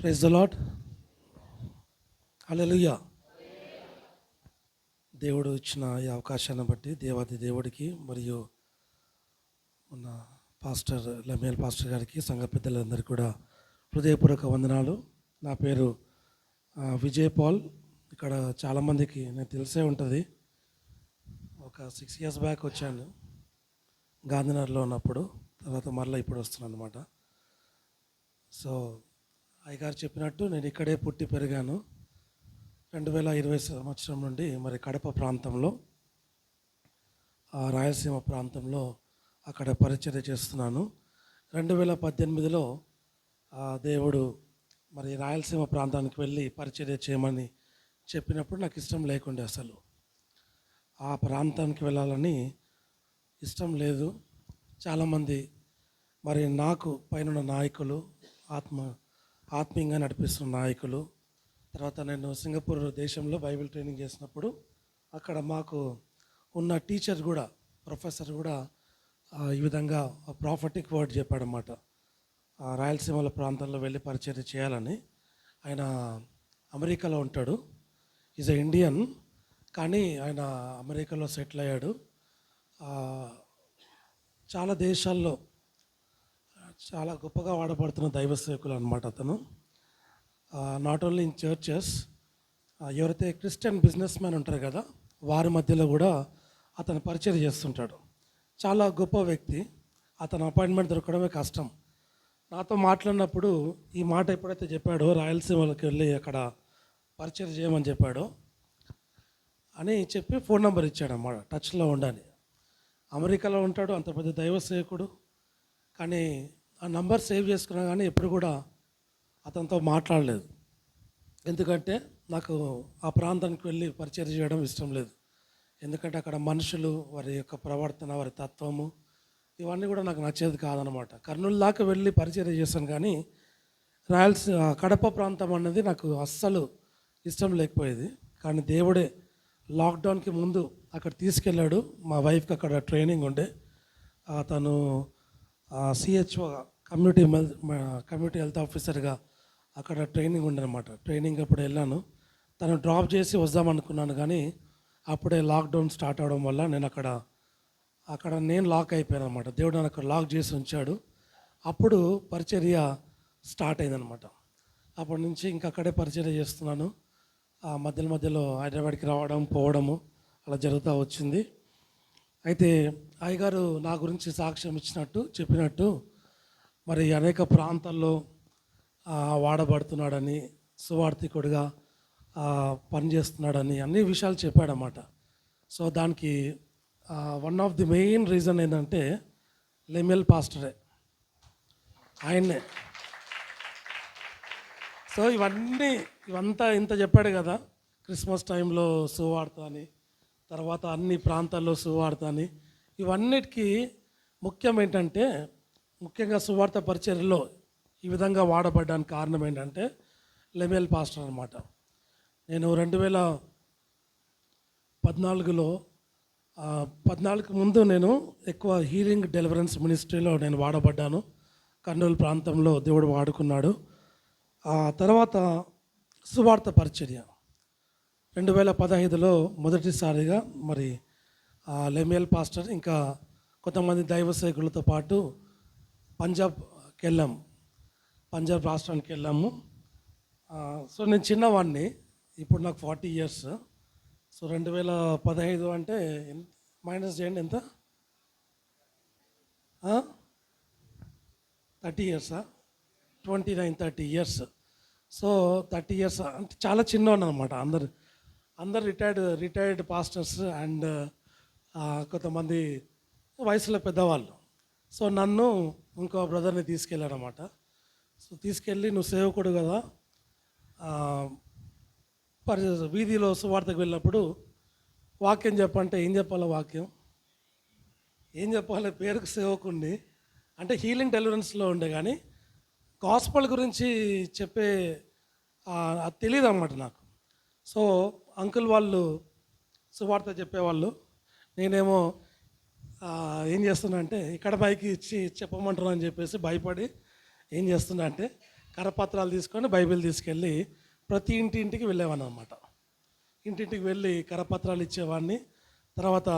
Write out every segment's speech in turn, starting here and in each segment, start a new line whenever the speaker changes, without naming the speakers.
Praise the lord. హల్లెలూయా. దేవుడు ఇచ్చిన ఈ అవకాశాన్ని బట్టి దేవాది దేవుడికి మరియు మన పాస్టర్ లమేల్ పాస్టర్ గారికి సంఘ పెద్దలందరికీ కూడా హృదయపూర్వక వందనాలు. నా పేరు విజయ్ పాల్. ఇక్కడ చాలామందికి నేను తెలిసే ఉంటుంది. ఒక 6 years బ్యాక్ వచ్చాను గాంధీనగర్లో ఉన్నప్పుడు. తర్వాత మరలా ఇప్పుడు వస్తున్నాను అనమాట. సో అయ్యగారు చెప్పినట్టు నేను ఇక్కడే పుట్టి పెరిగాను. 2020 సంవత్సరం నుండి మరి కడప ప్రాంతంలో, రాయలసీమ ప్రాంతంలో అక్కడ పరిచర్య చేస్తున్నాను. 2018లో దేవుడు మరి రాయలసీమ ప్రాంతానికి వెళ్ళి పరిచర్య చేయమని చెప్పినప్పుడు నాకు ఇష్టం లేకుండే, అసలు ఆ ప్రాంతానికి వెళ్ళాలని ఇష్టం లేదు. చాలామంది మరి నాకు పైన నాయకులు, ఆత్మీయంగా నడిపిస్తున్న నాయకులు, తర్వాత నేను సింగపూర్ దేశంలో బైబిల్ ట్రైనింగ్ చేసినప్పుడు అక్కడ మాకు ఉన్న టీచర్ కూడా, ప్రొఫెసర్ కూడా ఈ విధంగా ప్రాఫిటిక్ వర్డ్ చెప్పాడన్నమాట. రాయలసీమల ప్రాంతంలో వెళ్ళి పరిచర్య చేయాలని. ఆయన అమెరికాలో ఉంటాడు, ఈజ్ ఎ ఇండియన్, కానీ ఆయన అమెరికాలో సెటిల్ అయ్యాడు. చాలా దేశాల్లో చాలా గొప్పగా వాడబడుతున్న దైవ సేవకులు అనమాట అతను. నాట్ ఓన్లీ ఇన్ చర్చెస్, ఎవరైతే క్రిస్టియన్ బిజినెస్ మ్యాన్ ఉంటారు కదా, వారి మధ్యలో కూడా అతను పరిచయం చేస్తుంటాడు. చాలా గొప్ప వ్యక్తి. అతను అపాయింట్మెంట్ దొరకడమే కష్టం. నాతో మాట్లాడినప్పుడు ఈ మాట ఎప్పుడైతే చెప్పాడో, రాయలసీమలోకి వెళ్ళి అక్కడ పరిచయం చేయమని చెప్పాడో అని చెప్పి ఫోన్ నెంబర్ ఇచ్చాడన్నమాట, టచ్లో ఉండని. అమెరికాలో ఉంటాడు, అంత పెద్ద దైవ సేవకుడు, కానీ ఆ నంబర్ సేవ్ చేసుకున్నా కానీ ఎప్పుడు కూడా అతనితో మాట్లాడలేదు. ఎందుకంటే నాకు ఆ ప్రాంతానికి వెళ్ళి పరిచయం చేయడం ఇష్టం లేదు. ఎందుకంటే అక్కడ మనుషులు, వారి యొక్క ప్రవర్తన, వారి తత్వము, ఇవన్నీ కూడా నాకు నచ్చేది కాదనమాట. కర్నూలు దాకా వెళ్ళి పరిచయం చేశాను, కానీ కడప ప్రాంతం అన్నది నాకు అస్సలు ఇష్టం లేకపోయేది. కానీ దేవుడే లాక్డౌన్కి ముందు అక్కడ తీసుకెళ్ళాడు. మా వైఫ్కి అక్కడ ట్రైనింగ్ ఉండే, తను సిహెచ్ఓ కమ్యూనిటీ హెల్త్ ఆఫీసర్గా అక్కడ ట్రైనింగ్ ఉండనమాట. ట్రైనింగ్ అప్పుడు వెళ్ళాను. తను డ్రాప్ చేసి వద్దామనుకున్నాను, కానీ అప్పుడే లాక్డౌన్ స్టార్ట్ అవడం వల్ల నేను అక్కడ నేను లాక్ అయిపోయాను అనమాట. దేవుడు నన్ను అక్కడ లాక్ చేసి ఉంచాడు. అప్పుడు పరిచర్య స్టార్ట్ అయిందనమాట. అప్పటి నుంచి ఇంకా అక్కడే పరిచర్య చేస్తున్నాను. మధ్యలో హైదరాబాద్కి రావడం పోవడము అలా జరుగుతూ వచ్చింది. అయితే అయ్యగారు నా గురించి సాక్ష్యం చెప్పినట్టు మరి అనేక ప్రాంతాల్లో వాడబడుతున్నాడని, సువార్థికుడిగా పనిచేస్తున్నాడని అన్ని విషయాలు చెప్పాడన్నమాట. సో దానికి one of the main reason ఏంటంటే లెమెల్ పాస్టరే, ఆయన్నే. సో ఇవంతా ఇంత చెప్పాడు కదా, క్రిస్మస్ టైంలో సువార్త అని, తర్వాత అన్ని ప్రాంతాల్లో సువార్త అని, ఇవన్నిటికీ ముఖ్యం ఏంటంటే, ముఖ్యంగా సువార్త పరిచర్యలో ఈ విధంగా వాడబడ్డానికి కారణం ఏంటంటే లెమెల్ పాస్టర్ అనమాట. నేను 2014లో 14కి ముందు నేను ఎక్కువ హీలింగ్ డెలివరెన్స్ మినిస్ట్రీలో నేను వాడబడ్డాను. కర్నూలు ప్రాంతంలో దేవుడు వాడుకున్నాడు. ఆ తర్వాత సువార్త పరిచర్య 2015లో మొదటిసారిగా మరి లెమెల్ పాస్టర్ ఇంకా కొంతమంది దైవ సేవకులతో పాటు పంజాబ్ రాష్ట్రానికి వెళ్ళాము. సో నేను చిన్నవాడిని, ఇప్పుడు నాకు 40 years. సో 2015 అంటే మైనస్ చేయండి, ఎంత? 30 years, 29-30 years. సో 30 years అంటే చాలా చిన్నవాడిని అనమాట. అందరు రిటైర్డ్ పాస్టర్స్ అండ్ కొంతమంది వయసులో పెద్దవాళ్ళు. సో నన్ను ఇంకో బ్రదర్ని తీసుకెళ్ళాడనమాట. సో తీసుకెళ్ళి, నువ్వు సేవకుడు కదా, వీధిలో సువార్తకు వెళ్ళినప్పుడు వాక్యం చెప్పంటే ఏం చెప్పాలో, వాక్యం ఏం చెప్పాలి, పేరుకు సేవకుడిని అంటే హీలింగ్ డెలివరెన్స్లో ఉండే, కానీ గాస్పల్ గురించి చెప్పే అది తెలియదు అన్నమాట నాకు. సో అంకుల్ వాళ్ళు సువార్త చెప్పేవాళ్ళు, నేనేమో ఏం చేస్తున్నా అంటే ఇక్కడ మైకి ఇచ్చి చెప్పమంటున్నా అని చెప్పేసి భయపడి ఏం చేస్తున్నా అంటే కరపత్రాలు తీసుకొని బైబిల్ తీసుకెళ్ళి ప్రతి ఇంటింటికి వెళ్ళేవాడిని అనమాట. ఇంటింటికి వెళ్ళి కరపత్రాలు ఇచ్చేవాడిని. తర్వాత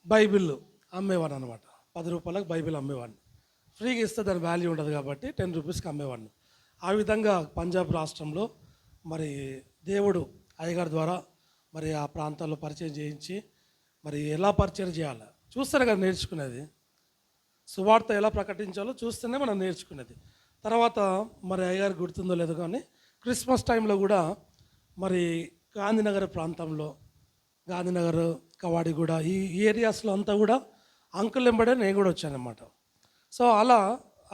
బైబిల్ అమ్మేవాడిని అనమాట. 10 రూపాయలకు బైబిల్ అమ్మేవాడిని. ఫ్రీగా ఇస్తే దాని వాల్యూ ఉండదు కాబట్టి 10 రూపీస్కి అమ్మేవాడిని. ఆ విధంగా పంజాబ్ రాష్ట్రంలో మరి దేవుడు అయ్యగారి ద్వారా మరి ఆ ప్రాంతాల్లో పరిచయం చేయించి మరి ఎలా పరిచయం చేయాలి చూస్తేనే కదా నేర్చుకునేది. సువార్త ఎలా ప్రకటించాలో చూస్తేనే మనం నేర్చుకునేది. తర్వాత మరి అయ్యగారు గుర్తుందో లేదో కానీ క్రిస్మస్ టైంలో కూడా మరి గాంధీనగర్ ప్రాంతంలో, గాంధీనగర్, కవాడిగూడ ఈ ఏరియాస్లో అంతా కూడా అంకుల్ వెంబడే నేను కూడా వచ్చానన్నమాట. సో అలా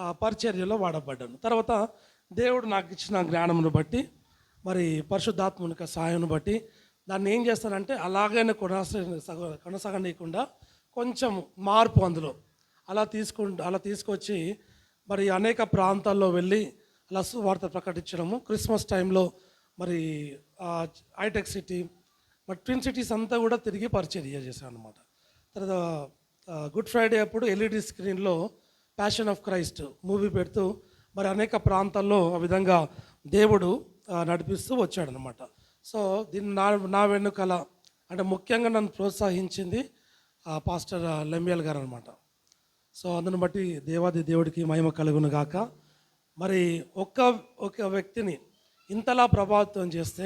ఆ పరిచర్యలో వాడబడ్డాను. తర్వాత దేవుడు నాకు ఇచ్చిన జ్ఞానమును బట్టి మరి పరిశుద్ధాత్మక సహాయం బట్టి దాన్ని ఏం చేస్తానంటే అలాగైనా కొనసాగనీయకుండా కొంచెం మార్పు అందులో అలా తీసుకొచ్చి మరి అనేక ప్రాంతాల్లో వెళ్ళి అలా వార్త ప్రకటించడము. క్రిస్మస్ టైంలో మరి హైటెక్ సిటీ మరి ట్విన్ సిటీస్ అంతా కూడా తిరిగి పరిచర్య చేశాను అనమాట. తర్వాత గుడ్ ఫ్రైడే అప్పుడు ఎల్ఈడి స్క్రీన్లో ప్యాషన్ ఆఫ్ క్రైస్ట్ మూవీ పెడుతూ మరి అనేక ప్రాంతాల్లో ఆ విధంగా దేవుడు నడిపిస్తూ వచ్చాడనమాట. సో దీన్ని నా వెన్నుకల అంటే ముఖ్యంగా నన్ను ప్రోత్సహించింది పాస్టర్ లెంబియల్ గారు అనమాట. సో అందుని బట్టి దేవుడికి మహిమ కలుగును గాక. మరి ఒక వ్యక్తిని ఇంతలా ప్రభావితం చేస్తే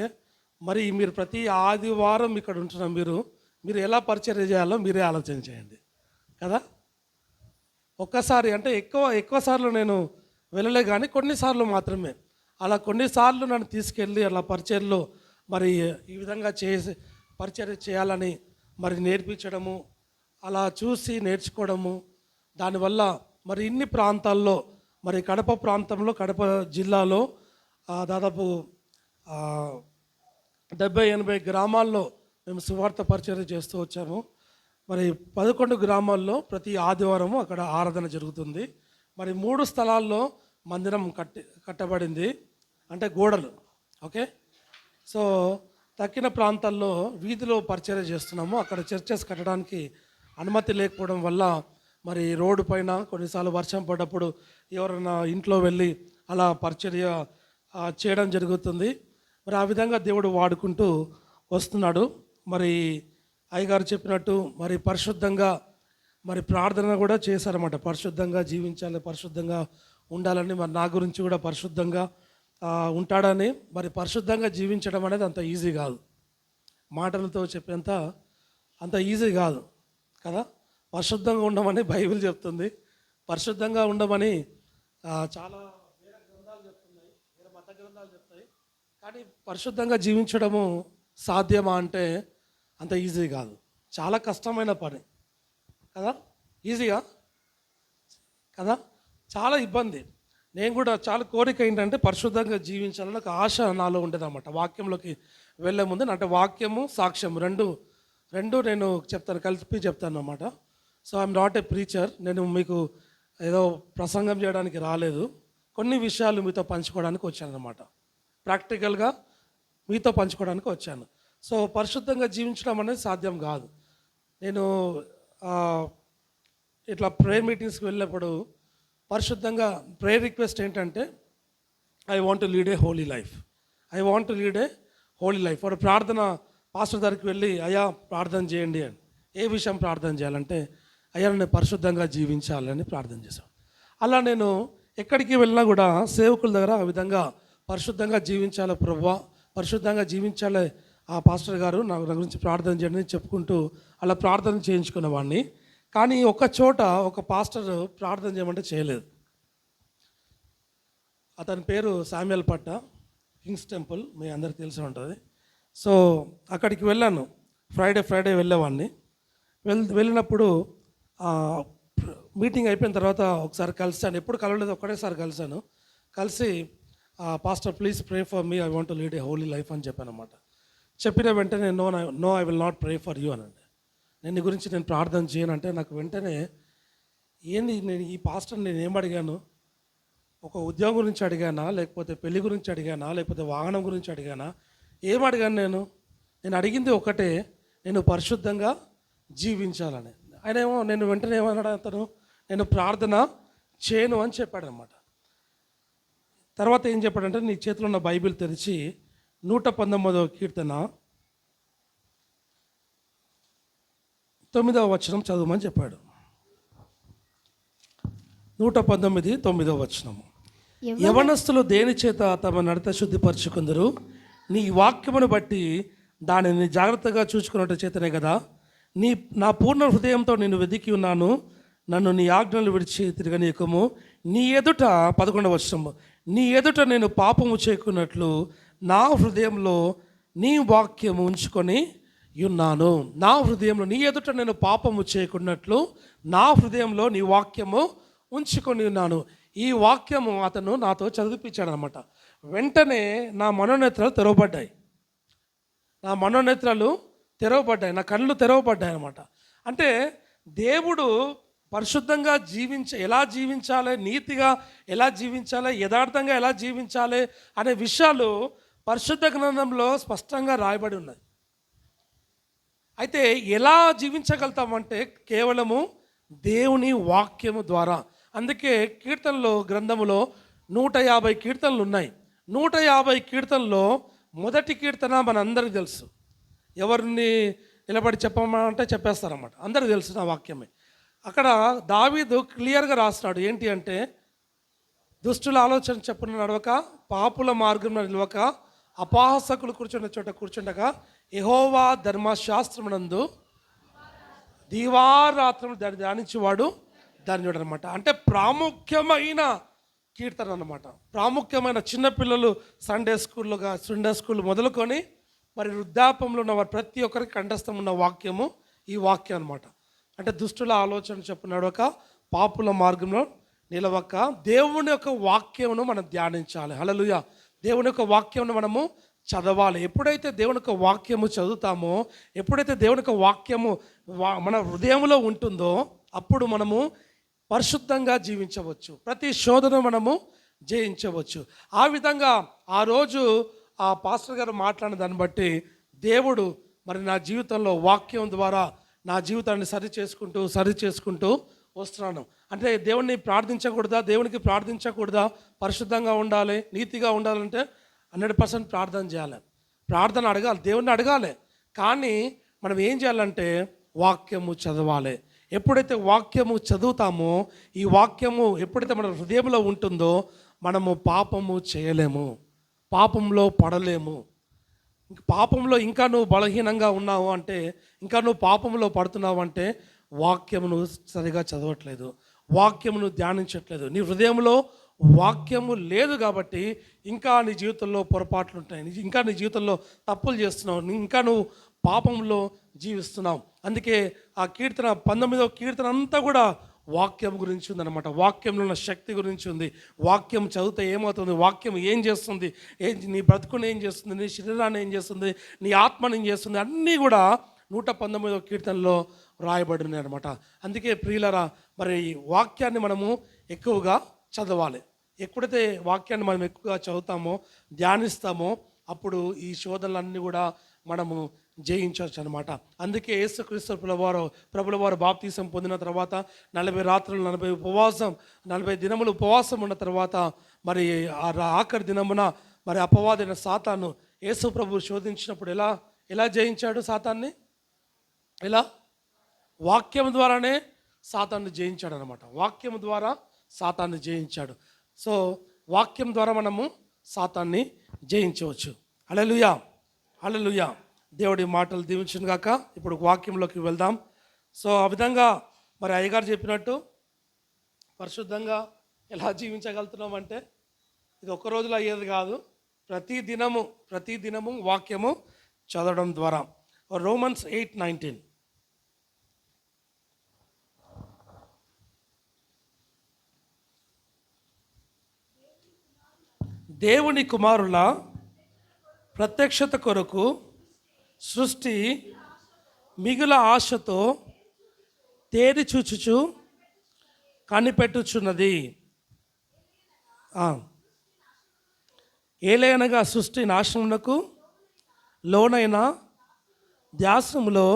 మరి మీరు ప్రతి ఆదివారం ఇక్కడ ఉంటున్న మీరు ఎలా పరిచర్య చేయాలో మీరే ఆలోచన చేయండి కదా. ఒక్కసారి అంటే ఎక్కువ సార్లు నేను వెళ్ళలే కానీ కొన్నిసార్లు మాత్రమే. అలా కొన్నిసార్లు నన్ను తీసుకెళ్ళి అలా పరిచర్యలో మరి ఈ విధంగా పరిచర్య చేయాలని మరి నేర్పించడము, అలా చూసి నేర్చుకోవడము. దానివల్ల మరి ఇన్ని ప్రాంతాల్లో మరి కడప ప్రాంతంలో, కడప జిల్లాలో దాదాపు 70-80 గ్రామాల్లో మేము సువార్త పరిచర్య చేస్తూ వచ్చాము. మరి 11 గ్రామాల్లో ప్రతి ఆదివారము అక్కడ ఆరాధన జరుగుతుంది. మరి 3 స్థలాల్లో మందిరం కట్టబడింది, అంటే గోడలు. ఓకే. సో తక్కిన ప్రాంతాల్లో వీధిలో పరిచర్య చేస్తున్నాము. అక్కడ చర్చెస్ కట్టడానికి అనుమతి లేకపోవడం వల్ల మరి రోడ్డు పైన కొన్నిసార్లు వర్షం పడ్డప్పుడు ఎవరైనా ఇంట్లో వెళ్ళి అలా పరిచర్య చేయడం జరుగుతుంది. మరి ఆ విధంగా దేవుడు వాడుకుంటూ వస్తున్నాడు. మరి అయ్యగారు చెప్పినట్టు మరి పరిశుద్ధంగా మరి ప్రార్థన కూడా చేశారన్నమాట. పరిశుద్ధంగా జీవించాలి, పరిశుద్ధంగా ఉండాలని, మరి నా గురించి కూడా పరిశుద్ధంగా ఉంటాడని. మరి పరిశుద్ధంగా జీవించడం అనేది అంత ఈజీ కాదు, మాటలతో చెప్పేంత అంత ఈజీ కాదు కదా. పరిశుద్ధంగా ఉండమని బైబిల్ చెప్తుంది, పరిశుద్ధంగా ఉండమని చాలా వేరే గ్రంథాలు చెప్తున్నాయి, వేరే మత గ్రంథాలు చెప్తాయి. కానీ పరిశుద్ధంగా జీవించడము సాధ్యమా అంటే అంత ఈజీ కాదు, చాలా కష్టమైన పని కదా. ఈజీగా కదా, చాలా ఇబ్బంది. నేను కూడా చాలా కోరిక ఏంటంటే పరిశుద్ధంగా జీవించాలని ఒక ఆశ నాలో ఉండేదన్నమాట. వాక్యంలోకి వెళ్ళే ముందు అంటే వాక్యము సాక్ష్యం రెండు నేను చెప్తాను, కలిపి చెప్తాను అన్నమాట. So I'm not a preacher. నేను మీకు ఏదో ప్రసంగం చేయడానికి రాలేదు, కొన్ని విషయాలు మీతో పంచుకోవడానికి వచ్చాను అన్నమాట. ప్రాక్టికల్గా మీతో పంచుకోవడానికి వచ్చాను. సో పరిశుద్ధంగా జీవించడం అనేది సాధ్యం కాదు. నేను ఇట్లా ప్రేయర్ మీటింగ్స్కి వెళ్ళినప్పుడు పరిశుద్ధంగా ప్రేయర్ రిక్వెస్ట్ ఏంటంటే I want to lead a holy life, I want to lead a holy life. వాడు ప్రార్థన పాస్టర్ దగ్గరికి వెళ్ళి అయ్యా ప్రార్థన చేయండి అని. ఏ విషయం ప్రార్థన చేయాలంటే అయ్యా నేను పరిశుద్ధంగా జీవించాలని ప్రార్థన చేశాను. అలా నేను ఎక్కడికి వెళ్ళినా కూడా సేవకుల దగ్గర ఆ విధంగా పరిశుద్ధంగా జీవించాలి ప్రభువా, పరిశుద్ధంగా జీవించాలి ఆ పాస్టర్ గారు నా గురించి ప్రార్థన చేయండి చెప్పుకుంటూ అలా ప్రార్థన చేయించుకునేవాడిని. కానీ ఒక చోట ఒక పాస్టర్ ప్రార్థన చేయమంటే చేయలేదు. అతని పేరు శామ్యుయల్ పట్ట, కింగ్స్ టెంపుల్, మీ అందరికి తెలిసి ఉంటుంది. సో అక్కడికి వెళ్ళాను, ఫ్రైడే వెళ్ళేవాడిని. వెళ్ళినప్పుడు మీటింగ్ అయిపోయిన తర్వాత ఒకసారి కలిసాను, ఎప్పుడు కలవలేదు, ఒక్కడేసారి కలిసి pastor please pray for me, I want to lead a holy life అని చెప్పాను అన్నమాట. చెప్పిన వెంటనే no I will not pray for you అనండి. నేను నీ గురించి నేను ప్రార్థన చేయనంటే నాకు వెంటనే ఏంది, నేను ఈ పాస్టర్ నేను ఏం అడిగాను? ఒక ఉద్యోగం గురించి అడిగానా, లేకపోతే పెళ్లి గురించి అడిగానా, లేకపోతే వాహనం గురించి అడిగానా? ఏం అడిగాను? నేను అడిగింది ఒకటే, నేను పరిశుద్ధంగా జీవించాలని. ఆయన ఏమో నేను వెంటనే ఏమన్నాడు అతను, నేను ప్రార్థన చేయను అని చెప్పాడు అనమాట. తర్వాత ఏం చెప్పాడంటే నీ చేతిలో ఉన్న బైబిల్ తెరిచి 119వ కీర్తన 9వ వచనం చదవమని చెప్పాడు. 119, 9వ వచనం. యవనస్తులు దేని చేత తమ నడత శుద్ధిపరచుకుందరు? నీ వాక్యమును బట్టి దానిని జాగ్రత్తగా చూసుకున్నట్టు చేతనే కదా. నా పూర్ణ హృదయంతో నేను వెతికి ఉన్నాను, నన్ను నీ ఆజ్ఞలు విడిచి తిరగనీయకము. నీ ఎదుట 11వ వచనం, నీ ఎదుట నేను పాపము చేయకున్నట్లు నా హృదయంలో నీ వాక్యము ఉంచుకొని ఉన్నాను. నా హృదయంలో నీ ఎదుట నేను పాపము చేయకున్నట్లు నా హృదయంలో నీ వాక్యము ఉంచుకొని ఉన్నాను. ఈ వాక్యము అతను నాతో చదివిపించాడు అనమాట. వెంటనే నా మనోనేత్రాలు తెరవబడ్డాయి, నా కళ్ళు తెరవబడ్డాయి అనమాట. అంటే దేవుడు పరిశుద్ధంగా ఎలా జీవించాలి, నీతిగా ఎలా జీవించాలి, యథార్థంగా ఎలా జీవించాలి అనే విషయాలు పరిశుద్ధ గ్రంథంలో స్పష్టంగా రాయబడి ఉన్నాయి. అయితే ఎలా జీవించగలుగుతామంటే కేవలము దేవుని వాక్యము ద్వారా. అందుకే కీర్తనలో గ్రంథములో 150 కీర్తనలు ఉన్నాయి. 150 కీర్తనలో మొదటి కీర్తన మనందరికీ తెలుసు. ఎవరిని నిలబడి చెప్పమంటే చెప్పేస్తారన్నమాట, అందరికీ తెలుసు నా వాక్యమే. అక్కడ దావీదు క్లియర్గా రాస్తున్నాడు. ఏంటి అంటే, దుష్టుల ఆలోచన చెప్పున నడవక, పాపుల మార్గంలో నిలవక, అపహాసకులు కూర్చున్న చోట కూర్చుండగా, యెహోవా ధర్మశాస్త్రమునందు దీవారాత్రము దాన్ని ధ్యానించేవాడు ధన్యుడు అనమాట. అంటే ప్రాముఖ్యమైన కీర్తన అనమాట. ప్రాముఖ్యమైన చిన్నపిల్లలు సండే స్కూల్ మొదలుకొని మరి వృద్ధాపంలో ఉన్న వారు ప్రతి ఒక్కరికి కంఠస్థం ఉన్న వాక్యము ఈ వాక్యం అనమాట. అంటే దుష్టుల ఆలోచన చెప్పున నడవక, పాపుల మార్గంలో నిలవక, దేవుని యొక్క వాక్యమును మనం ధ్యానించాలి. హల్లెలూయా. దేవుని యొక్క వాక్యమును మనము చదవాలి. ఎప్పుడైతే దేవుని యొక్క వాక్యము చదువుతామో, ఎప్పుడైతే దేవుని యొక్క వాక్యము మన హృదయంలో ఉంటుందో, అప్పుడు మనము పరిశుద్ధంగా జీవించవచ్చు, ప్రతి శోధన మనము జయించవచ్చు. ఆ విధంగా ఆ రోజు ఆ పాస్టర్ గారు మాట్లాడిన దాన్ని బట్టి దేవుడు మరి నా జీవితంలో వాక్యం ద్వారా నా జీవితాన్ని సరి చేసుకుంటూ వస్తున్నాను. అంటే దేవునికి ప్రార్థించకూడదా, పరిశుద్ధంగా ఉండాలి, నీతిగా ఉండాలంటే 100% ప్రార్థన చేయాలి, ప్రార్థన అడగాలి, దేవుణ్ణి అడగాలి. కానీ మనం ఏం చేయాలంటే వాక్యము చదవాలి. ఎప్పుడైతే వాక్యము చదువుతామో, ఈ వాక్యము ఎప్పుడైతే మన హృదయంలో ఉంటుందో, మనము పాపము చేయలేము, పాపంలో పడలేము. పాపంలో ఇంకా నువ్వు బలహీనంగా ఉన్నావు అంటే, ఇంకా నువ్వు పాపంలో పడుతున్నావు అంటే వాక్యమును సరిగా చదవట్లేదు, వాక్యమును ధ్యానించట్లేదు. నీ హృదయంలో వాక్యము లేదు కాబట్టి ఇంకా నీ జీవితంలో పొరపాట్లు ఉంటాయి, ఇంకా నీ జీవితంలో తప్పులు చేస్తున్నావు, ఇంకా నువ్వు పాపంలో జీవిస్తున్నావు. అందుకే ఆ కీర్తన 19వ కీర్తన అంతా కూడా వాక్యం గురించి ఉందన్నమాట. వాక్యంలో ఉన్న శక్తి గురించి ఉంది. వాక్యం చదివితే ఏమవుతుంది, వాక్యం ఏం చేస్తుంది, నీ బ్రతుకుని ఏం చేస్తుంది, నీ శరీరాన్ని ఏం చేస్తుంది, నీ ఆత్మని ఏం చేస్తుంది, అన్నీ కూడా 119వ కీర్తనలో రాయబడి ఉన్నాయి అనమాట. అందుకే ప్రియులరా, మరి వాక్యాన్ని మనము ఎక్కువగా చదవాలి. ఎప్పుడైతే వాక్యాన్ని మనం ఎక్కువగా చదువుతామో, ధ్యానిస్తామో, అప్పుడు ఈ శోధనలన్నీ కూడా మనము జయించవచ్చు అనమాట. అందుకే యేసుక్రీస్తు ప్రభుల వారు బాప్తీసం పొందిన తర్వాత 40 రాత్రులు 40 దినములు ఉపవాసం ఉన్న తర్వాత మరి ఆఖరి దినమున మరి అపవాదైన సాతాను యేసు ప్రభు శోధించినప్పుడు ఎలా జయించాడు సాతాన్ని? ఎలా? వాక్యం ద్వారానే సాతాన్ని జయించాడు అనమాట. వాక్యం ద్వారా సాతాన్ని జయించాడు. సో వాక్యం ద్వారా మనము సాతాన్ని జయించవచ్చు. హల్లెలూయా, హల్లెలూయా. దేవుడి మాటలు దీవించును గాక. ఇప్పుడు వాక్యంలోకి వెళ్దాం. సో ఆ విధంగా మరి అయ్యగారు చెప్పినట్టు పరిశుద్ధంగా ఎలా జీవించగలుగుతున్నాం అంటే, ఇది ఒక్క రోజులో అయ్యేది కాదు. ప్రతి దినము వాక్యము చదవడం ద్వారా. రోమన్స్ 8:19. దేవుని కుమారుల ప్రత్యక్షత కొరకు సృష్టి మిగుల ఆశతో తేరి చూచుచు కనిపెట్టుచున్నది. ఏలైనగా సృష్టి నాశనమునకు లోనైన ధ్యాసములో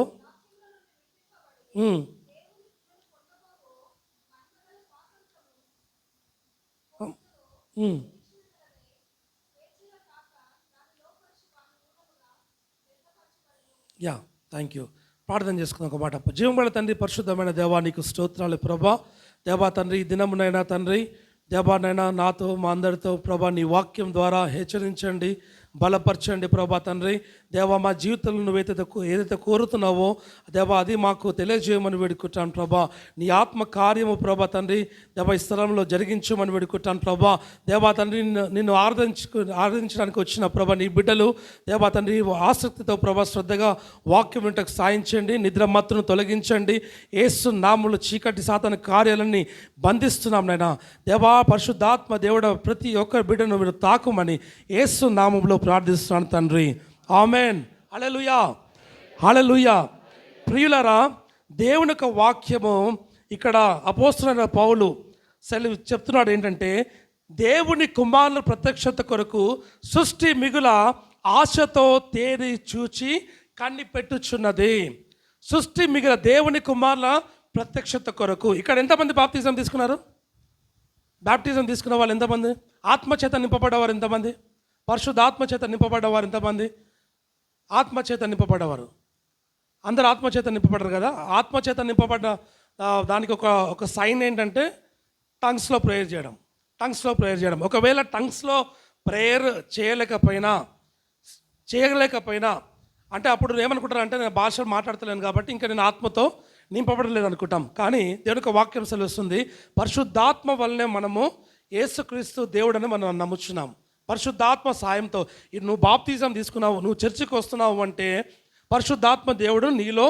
యా, థ్యాంక్ యూ. ప్రార్థన చేసుకుందాం ఒక మాట. జీవముగల తండ్రి, పరిశుద్ధమైన దేవా, నీకు స్తోత్రాలు ప్రభా. దేవా తండ్రి, ఈ దినమునైనా తండ్రి దేవానైనా నాతో మా అందరితో ప్రభా నీ వాక్యం ద్వారా హెచ్చరించండి, బలపరచండి ప్రభా తండ్రి. దేవా మా జీవితంలో నువ్వైతే ఏదైతే కోరుతున్నావో దేవా అది మాకు తెలియజేయమని వేడుకుంటాను ప్రభా. నీ ఆత్మ కార్యము తండ్రి దేవా ఈ స్థలంలో జరిగించమని వేడుకుంటాను ప్రభా. దేవా తండ్రి నిన్ను ఆరాధించడానికి వచ్చిన ప్రభా నీ బిడ్డలు దేవా తండ్రి ఆసక్తితో ప్రభా శ్రద్ధగా వాక్యం వింటకు సాయించండి, నిద్ర మత్తును తొలగించండి. యేసు నామములో చీకటి సాతాను కార్యాలన్నీ బంధిస్తున్నాం నైనా. దేవా పరిశుద్ధాత్మ దేవుడ ప్రతి ఒక్క బిడ్డను మీరు తాకుమని యేసు నామములో ప్రార్థిస్తున్నాను తండ్రి. ఆమెన్. హల్లెలూయా, హల్లెలూయా. ప్రియులరా, దేవుని యొక్క వాక్యము ఇక్కడ అపోస్తలుడైన పౌలు చెప్తున్నాడు ఏంటంటే, దేవుని కుమారుల ప్రత్యక్షత కొరకు సృష్టి మిగుల ఆశతో తేరి చూచి కనిపెట్టుచున్నది. సృష్టి మిగుల దేవుని కుమారుల ప్రత్యక్షత కొరకు. ఇక్కడ ఎంతమంది బాప్తిజం తీసుకున్నారు? బాప్టిజం తీసుకున్న వాళ్ళు ఎంతమంది? ఆత్మచేత నింపబడ్డవారు ఎంతమంది? పరిశుద్ధాత్మచేత నింపబడ్డవారు ఎంతమంది? ఆత్మచేత నింపబడ్డవారు అందరు ఆత్మచేత నింపబడ్డారు కదా. ఆత్మచేత నింపబడ్డ దానికి ఒక సైన్ ఏంటంటే టంగ్స్లో ప్రేయర్ చేయడం. ఒకవేళ టంగ్స్లో ప్రేయర్ చేయలేకపోయినా అంటే అప్పుడు ఏమనుకుంటారు అంటే, నేను భాష మాట్లాడతలేను కాబట్టి ఇంకా నేను ఆత్మతో నింపబడలేదు అనుకుంటాం. కానీ దేవునికి వాక్యం సెలవుస్తుంది, పరిశుద్ధాత్మ వల్లనే మనము యేసుక్రీస్తు దేవుడని మనం నమ్ముచున్నాం. పరిశుద్ధాత్మ సాయంతో నువ్వు బాప్తిజం తీసుకున్నావు, నువ్వు చర్చికి వస్తున్నావు అంటే పరిశుద్ధాత్మ దేవుడు నీలో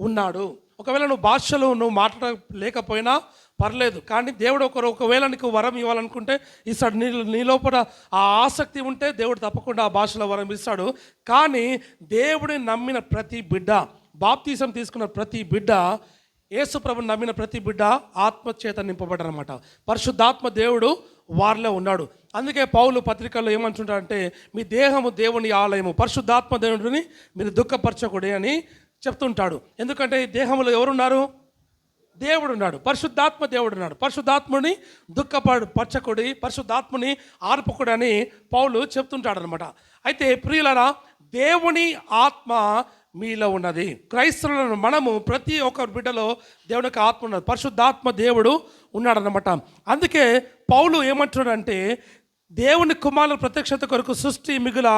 ఉన్నాడు. ఒకవేళ నువ్వు భాషలో నువ్వు మాట్లాడలేకపోయినా పర్లేదు, కానీ దేవుడు ఒకవేళ నీకు వరం ఇవ్వాలనుకుంటే ఇస్తాడు. నీ లోపల ఆ ఆసక్తి ఉంటే దేవుడు తప్పకుండా ఆ భాషలో వరం ఇస్తాడు. కానీ దేవుడిని నమ్మిన ప్రతి బిడ్డ, బాప్తిజం తీసుకున్న ప్రతి బిడ్డ, యేసు ప్రభుని నమ్మిన ప్రతి బిడ్డ ఆత్మచేత నింపబడ్డారన్నమాట. పరిశుద్ధాత్మ దేవుడు వారిలో ఉన్నాడు. అందుకే పౌలు పత్రికల్లో ఏమంటుంటాడంటే, మీ దేహము దేవుని ఆలయము, పరిశుద్ధాత్మ దేవుడిని మీరు దుఃఖపరచకూడదు అని చెప్తుంటాడు. ఎందుకంటే ఈ దేహంలో ఎవరున్నారు? దేవుడు ఉన్నాడు, పరిశుద్ధాత్మ దేవుడు ఉన్నాడు. పరిశుద్ధాత్మని దుఃఖపరచకూడదు, పరిశుద్ధాత్మని ఆర్పకూడదు అని పౌలు చెప్తుంటాడు అనమాట. అయితే ప్రియులరా, దేవుని ఆత్మ మీలో ఉన్నది. క్రైస్తవులను మనము ప్రతి ఒక్క బిడ్డలో దేవుని యొక్క ఆత్మ ఉన్నది, పరిశుద్ధాత్మ దేవుడు ఉన్నాడనమాట. అందుకే పౌలు ఏమంటున్నాడంటే, దేవుని కుమారుల ప్రత్యక్షత కొరకు సృష్టి మిగుల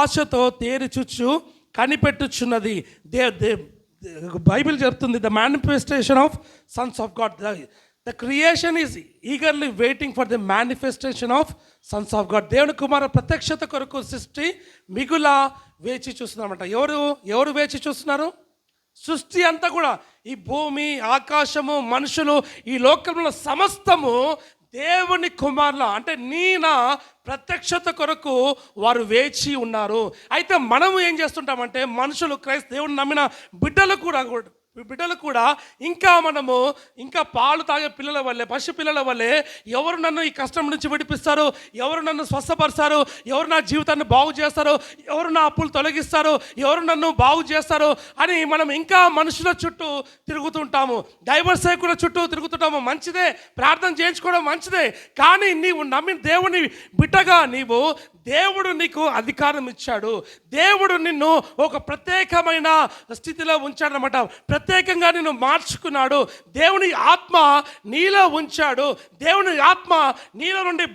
ఆశతో తేరి చూచు కనిపెట్టుచున్నది. బైబిల్ చెప్తుంది, the manifestation of Sons of God. The creation is eagerly waiting for the manifestation of Sons of God. దేవుని కుమారుల ప్రత్యక్షత కొరకు సృష్టి మిగుల వేచి చూస్తున్నారన్నమాట. ఎవరు వేచి చూస్తున్నారు? సృష్టి అంతా కూడా, ఈ భూమి, ఆకాశము, మనుషులు, ఈ లోకంలో సమస్తము దేవుని కుమారుల అంటే నా ప్రత్యక్షత కొరకు వారు వేచి ఉన్నారు. అయితే మనము ఏం చేస్తుంటామంటే, మనుషులు దేవుని నమ్మిన బిడ్డలు కూడా ఇంకా పాలు తాగే పిల్లల వల్లే, పసి పిల్లల వల్లే, ఎవరు నన్ను ఈ కష్టం నుంచి విడిపిస్తారు, ఎవరు నన్ను స్వస్థపరుస్తారు, ఎవరు నా జీవితాన్ని బాగు చేస్తారు, ఎవరు నా అప్పులు తొలగిస్తారు, ఎవరు నన్ను బాగు చేస్తారు అని మనం ఇంకా మనుషుల చుట్టూ తిరుగుతుంటాము, దైవ సేవకుల చుట్టూ తిరుగుతుంటాము. మంచిదే, ప్రార్థన చేయించుకోవడం మంచిదే. కానీ నీవు నమ్మిన దేవుని బిడ్డగా దేవుడు నీకు అధికారం ఇచ్చాడు. దేవుడు నిన్ను ఒక ప్రత్యేకమైన స్థితిలో ఉంచాడనమాట. ప్రత్యేకంగా నిన్ను మార్చుకున్నాడు. దేవుని ఆత్మ నీలో ఉంచాడు. దేవుని ఆత్మ నీలో నుండి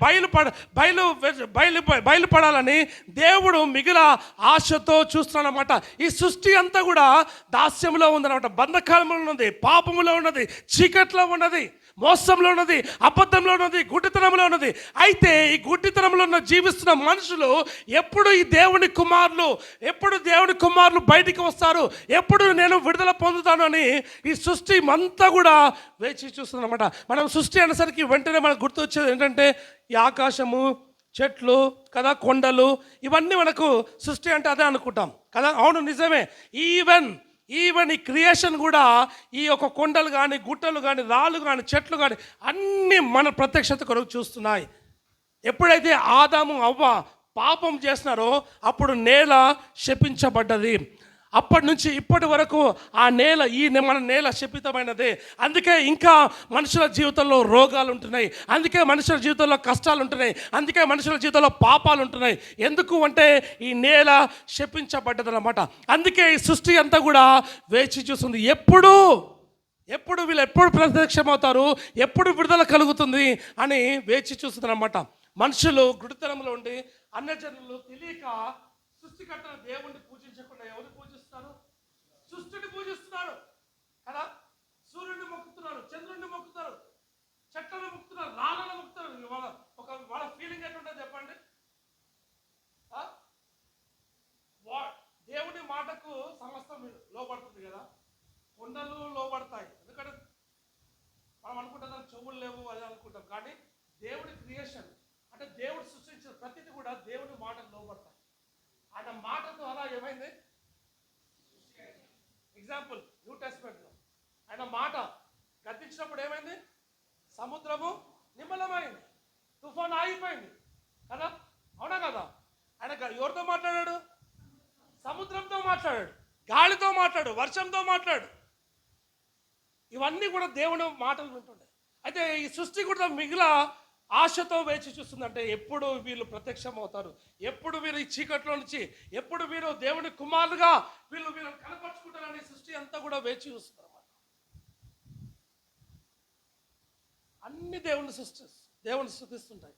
బయలుపడాలని దేవుడు మిగిలిన ఆశతో చూస్తున్నాడనమాట. ఈ సృష్టి అంతా కూడా దాస్యంలో ఉందన్నమాట, బంధకాలంలో ఉన్నది, పాపములో ఉన్నది, చీకట్లో ఉన్నది, మోసంలో ఉన్నది, అబద్ధంలో ఉన్నది, గుడ్డితనంలో ఉన్నది. అయితే ఈ గుడ్డితనంలో ఉన్న జీవిస్తున్న మనుషులు ఎప్పుడు దేవుని కుమారులు బయటికి వస్తారు, ఎప్పుడు నేను విడుదల పొందుతాను అని ఈ సృష్టి అంతా కూడా వేచి చూస్తుందన్నమాట. మనం సృష్టి అనేసరికి వెంటనే మనకు గుర్తు వచ్చేది ఏంటంటే, ఈ ఆకాశము, చెట్లు కదా, కొండలు, ఇవన్నీ మనకు సృష్టి అంటే అదే అనుకుంటాం కదా. అవును, నిజమే. ఈవెన్ ఈ క్రియేషన్ కూడా, ఈ యొక్క కొండలు కానీ, గుట్టలు కానీ, రాళ్ళు కానీ, చెట్లు కానీ అన్నీ మన ప్రత్యక్షత కొరకు చూస్తున్నాయి. ఎప్పుడైతే ఆదాము అవ్వ పాపం చేస్తున్నారో అప్పుడు నేల శపించబడ్డది. అప్పటి నుంచి ఇప్పటి వరకు ఆ నేల మన నేల శపితమైనదే. అందుకే ఇంకా మనుషుల జీవితంలో రోగాలు ఉంటున్నాయి, అందుకే మనుషుల జీవితంలో కష్టాలు ఉంటున్నాయి, అందుకే మనుషుల జీవితంలో పాపాలు ఉంటున్నాయి. ఎందుకు అంటే ఈ నేల శపించబడ్డదన్నమాట. అందుకే ఈ సృష్టి అంతా కూడా వేచి చూస్తుంది, ఎప్పుడు వీళ్ళు ఎప్పుడు ప్రత్యక్షమవుతారు, ఎప్పుడు విడుదల కలుగుతుంది అని వేచి చూస్తుంది అన్నమాట. మనుషులు గుడితనంలో ఉండి అన్యజనులు తెలియక సృష్టికర్తన దేవుణ్ణి పూజించకుండా ఎవరిని పూజిస్తారు? సృష్టిని పూజిస్తున్నారు కదా. సూర్యుడిని మొక్కుతున్నారు, చంద్రుడిని మొక్కుతారు, చెట్లను మొక్కుతున్నారు, రాళ్ళను మొక్కుతారు. వాళ్ళ ఫీలింగ్ ఎట్లుంటుంది చెప్పండి? దేవుని మాటకు సమస్తం లోపడుతుంది కదా. కొండలు లోపడతాయి, ఎందుకంటే మనం అనుకుంటాం చెవులు లేవు అది అనుకుంటాం, కానీ దేవుడి క్రియేషన్ అంటే దేవుడు సృష్టించిన ప్రతిదీ కూడా దేవుని మాటకు లోపడతాయి. ఆయన మాటతో అలా ఏమైంది? ఎగ్జాంపుల్ న్యూ టెస్ట్మెంట్లో ఆయన మాట గద్దించినప్పుడు ఏమైంది? సముద్రము నిమ్మలమైంది, తుఫాను ఆగిపోయింది కదా, అవునా కదా? ఆయన ఎవరితో మాట్లాడాడు? సముద్రంతో మాట్లాడాడు, గాలితో మాట్లాడు, వర్షంతో మాట్లాడు. ఇవన్నీ కూడా దేవుని మాటలు వింటుండే. అయితే ఈ సృష్టి కూడా మిగిలిన ఆశతో వేచి చూస్తుందంటే ఎప్పుడు వీళ్ళు ప్రత్యక్షం అవుతారు, ఎప్పుడు వీళ్ళు ఈ చీకట్లో నుంచి, ఎప్పుడు వీరు దేవుని కుమారులుగా వీళ్ళు కనపరుచుకుంటారని సృష్టి అంతా కూడా వేచి చూస్తుంది అన్నమాట. అన్ని దేవుని స్తుతిస్తుంటాయి,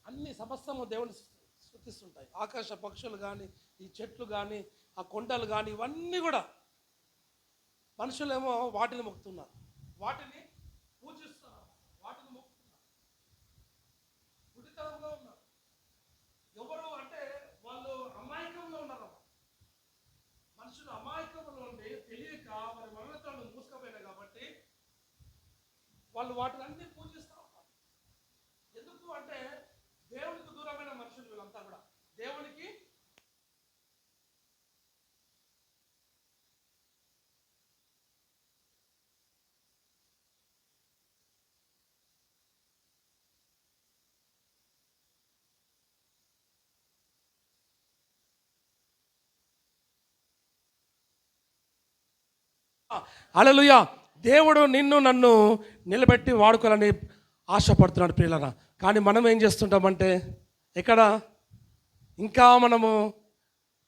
అన్ని సమస్తము దేవుని స్తుతిస్తుంటాయి. ఆకాశ పక్షులు కానీ, ఈ చెట్లు కానీ, ఆ కొండలు కానీ, ఇవన్నీ కూడా. మనుషులేమో వాటిని మొక్కుతున్నారు, వాటిని పూజిస్తున్నారు, వాటిని మొక్కుతున్నారు, గుడితనంలో ఉన్నారు. ఎవరు అంటే వాళ్ళు అమాయకంలో ఉన్నారు. మనుషులు అమాయకంలో ఉండి తెలియక వారి మరణతో మూసుకపోయినాయి కాబట్టి వాళ్ళు వాటిని అన్ని పూజిస్తూ ఉంటారు. ఎందుకు అంటే దేవునికి దూరమైన మనుషులు వీళ్ళంతా కూడా. దేవునికి హల్లెలూయా. దేవుడు నన్ను నిలబెట్టి వాడుకోవాలని ఆశపడుతున్నాడు ప్రియులారా. కానీ మనం ఏం చేస్తుంటామంటే ఎక్కడ ఇంకా మనము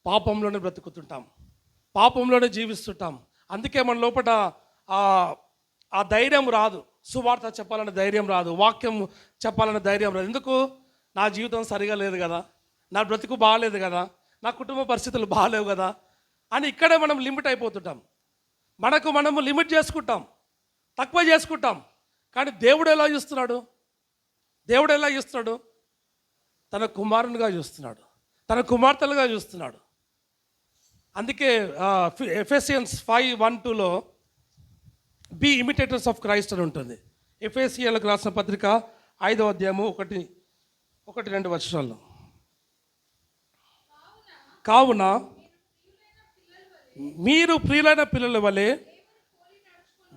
పాపంలోనే బ్రతుకుతుంటాం, పాపంలోనే జీవిస్తుంటాం. అందుకే మన లోపల ఆ ధైర్యం రాదు, సువార్త చెప్పాలనే ధైర్యం రాదు, వాక్యం చెప్పాలనే ధైర్యం రాదు. ఎందుకు? నా జీవితం సరిగా లేదు కదా, నా బ్రతుకు బాగాలేదు కదా, నా కుటుంబ పరిస్థితులు బాగాలేవు కదా అని ఇక్కడే మనం లిమిట్ అయిపోతుంటాం. మనము లిమిట్ చేసుకుంటాం, తక్కువ చేసుకుంటాం. కానీ దేవుడు ఎలా చూస్తున్నాడు? దేవుడు ఎలా చూస్తున్నాడు? తన కుమారునిగా చూస్తున్నాడు, తన కుమార్తెలుగా చూస్తున్నాడు. అందుకే ఎఫెసియన్స్ 5:1-2లో బీ ఇమిటేటర్స్ ఆఫ్ క్రైస్ట్ అని ఉంటుంది. ఎఫెసియన్లకు రాసిన పత్రిక 5వ అధ్యాయము 1-2 వర్షాల్లో. కావున మీరు ప్రియులైన పిల్లల వలె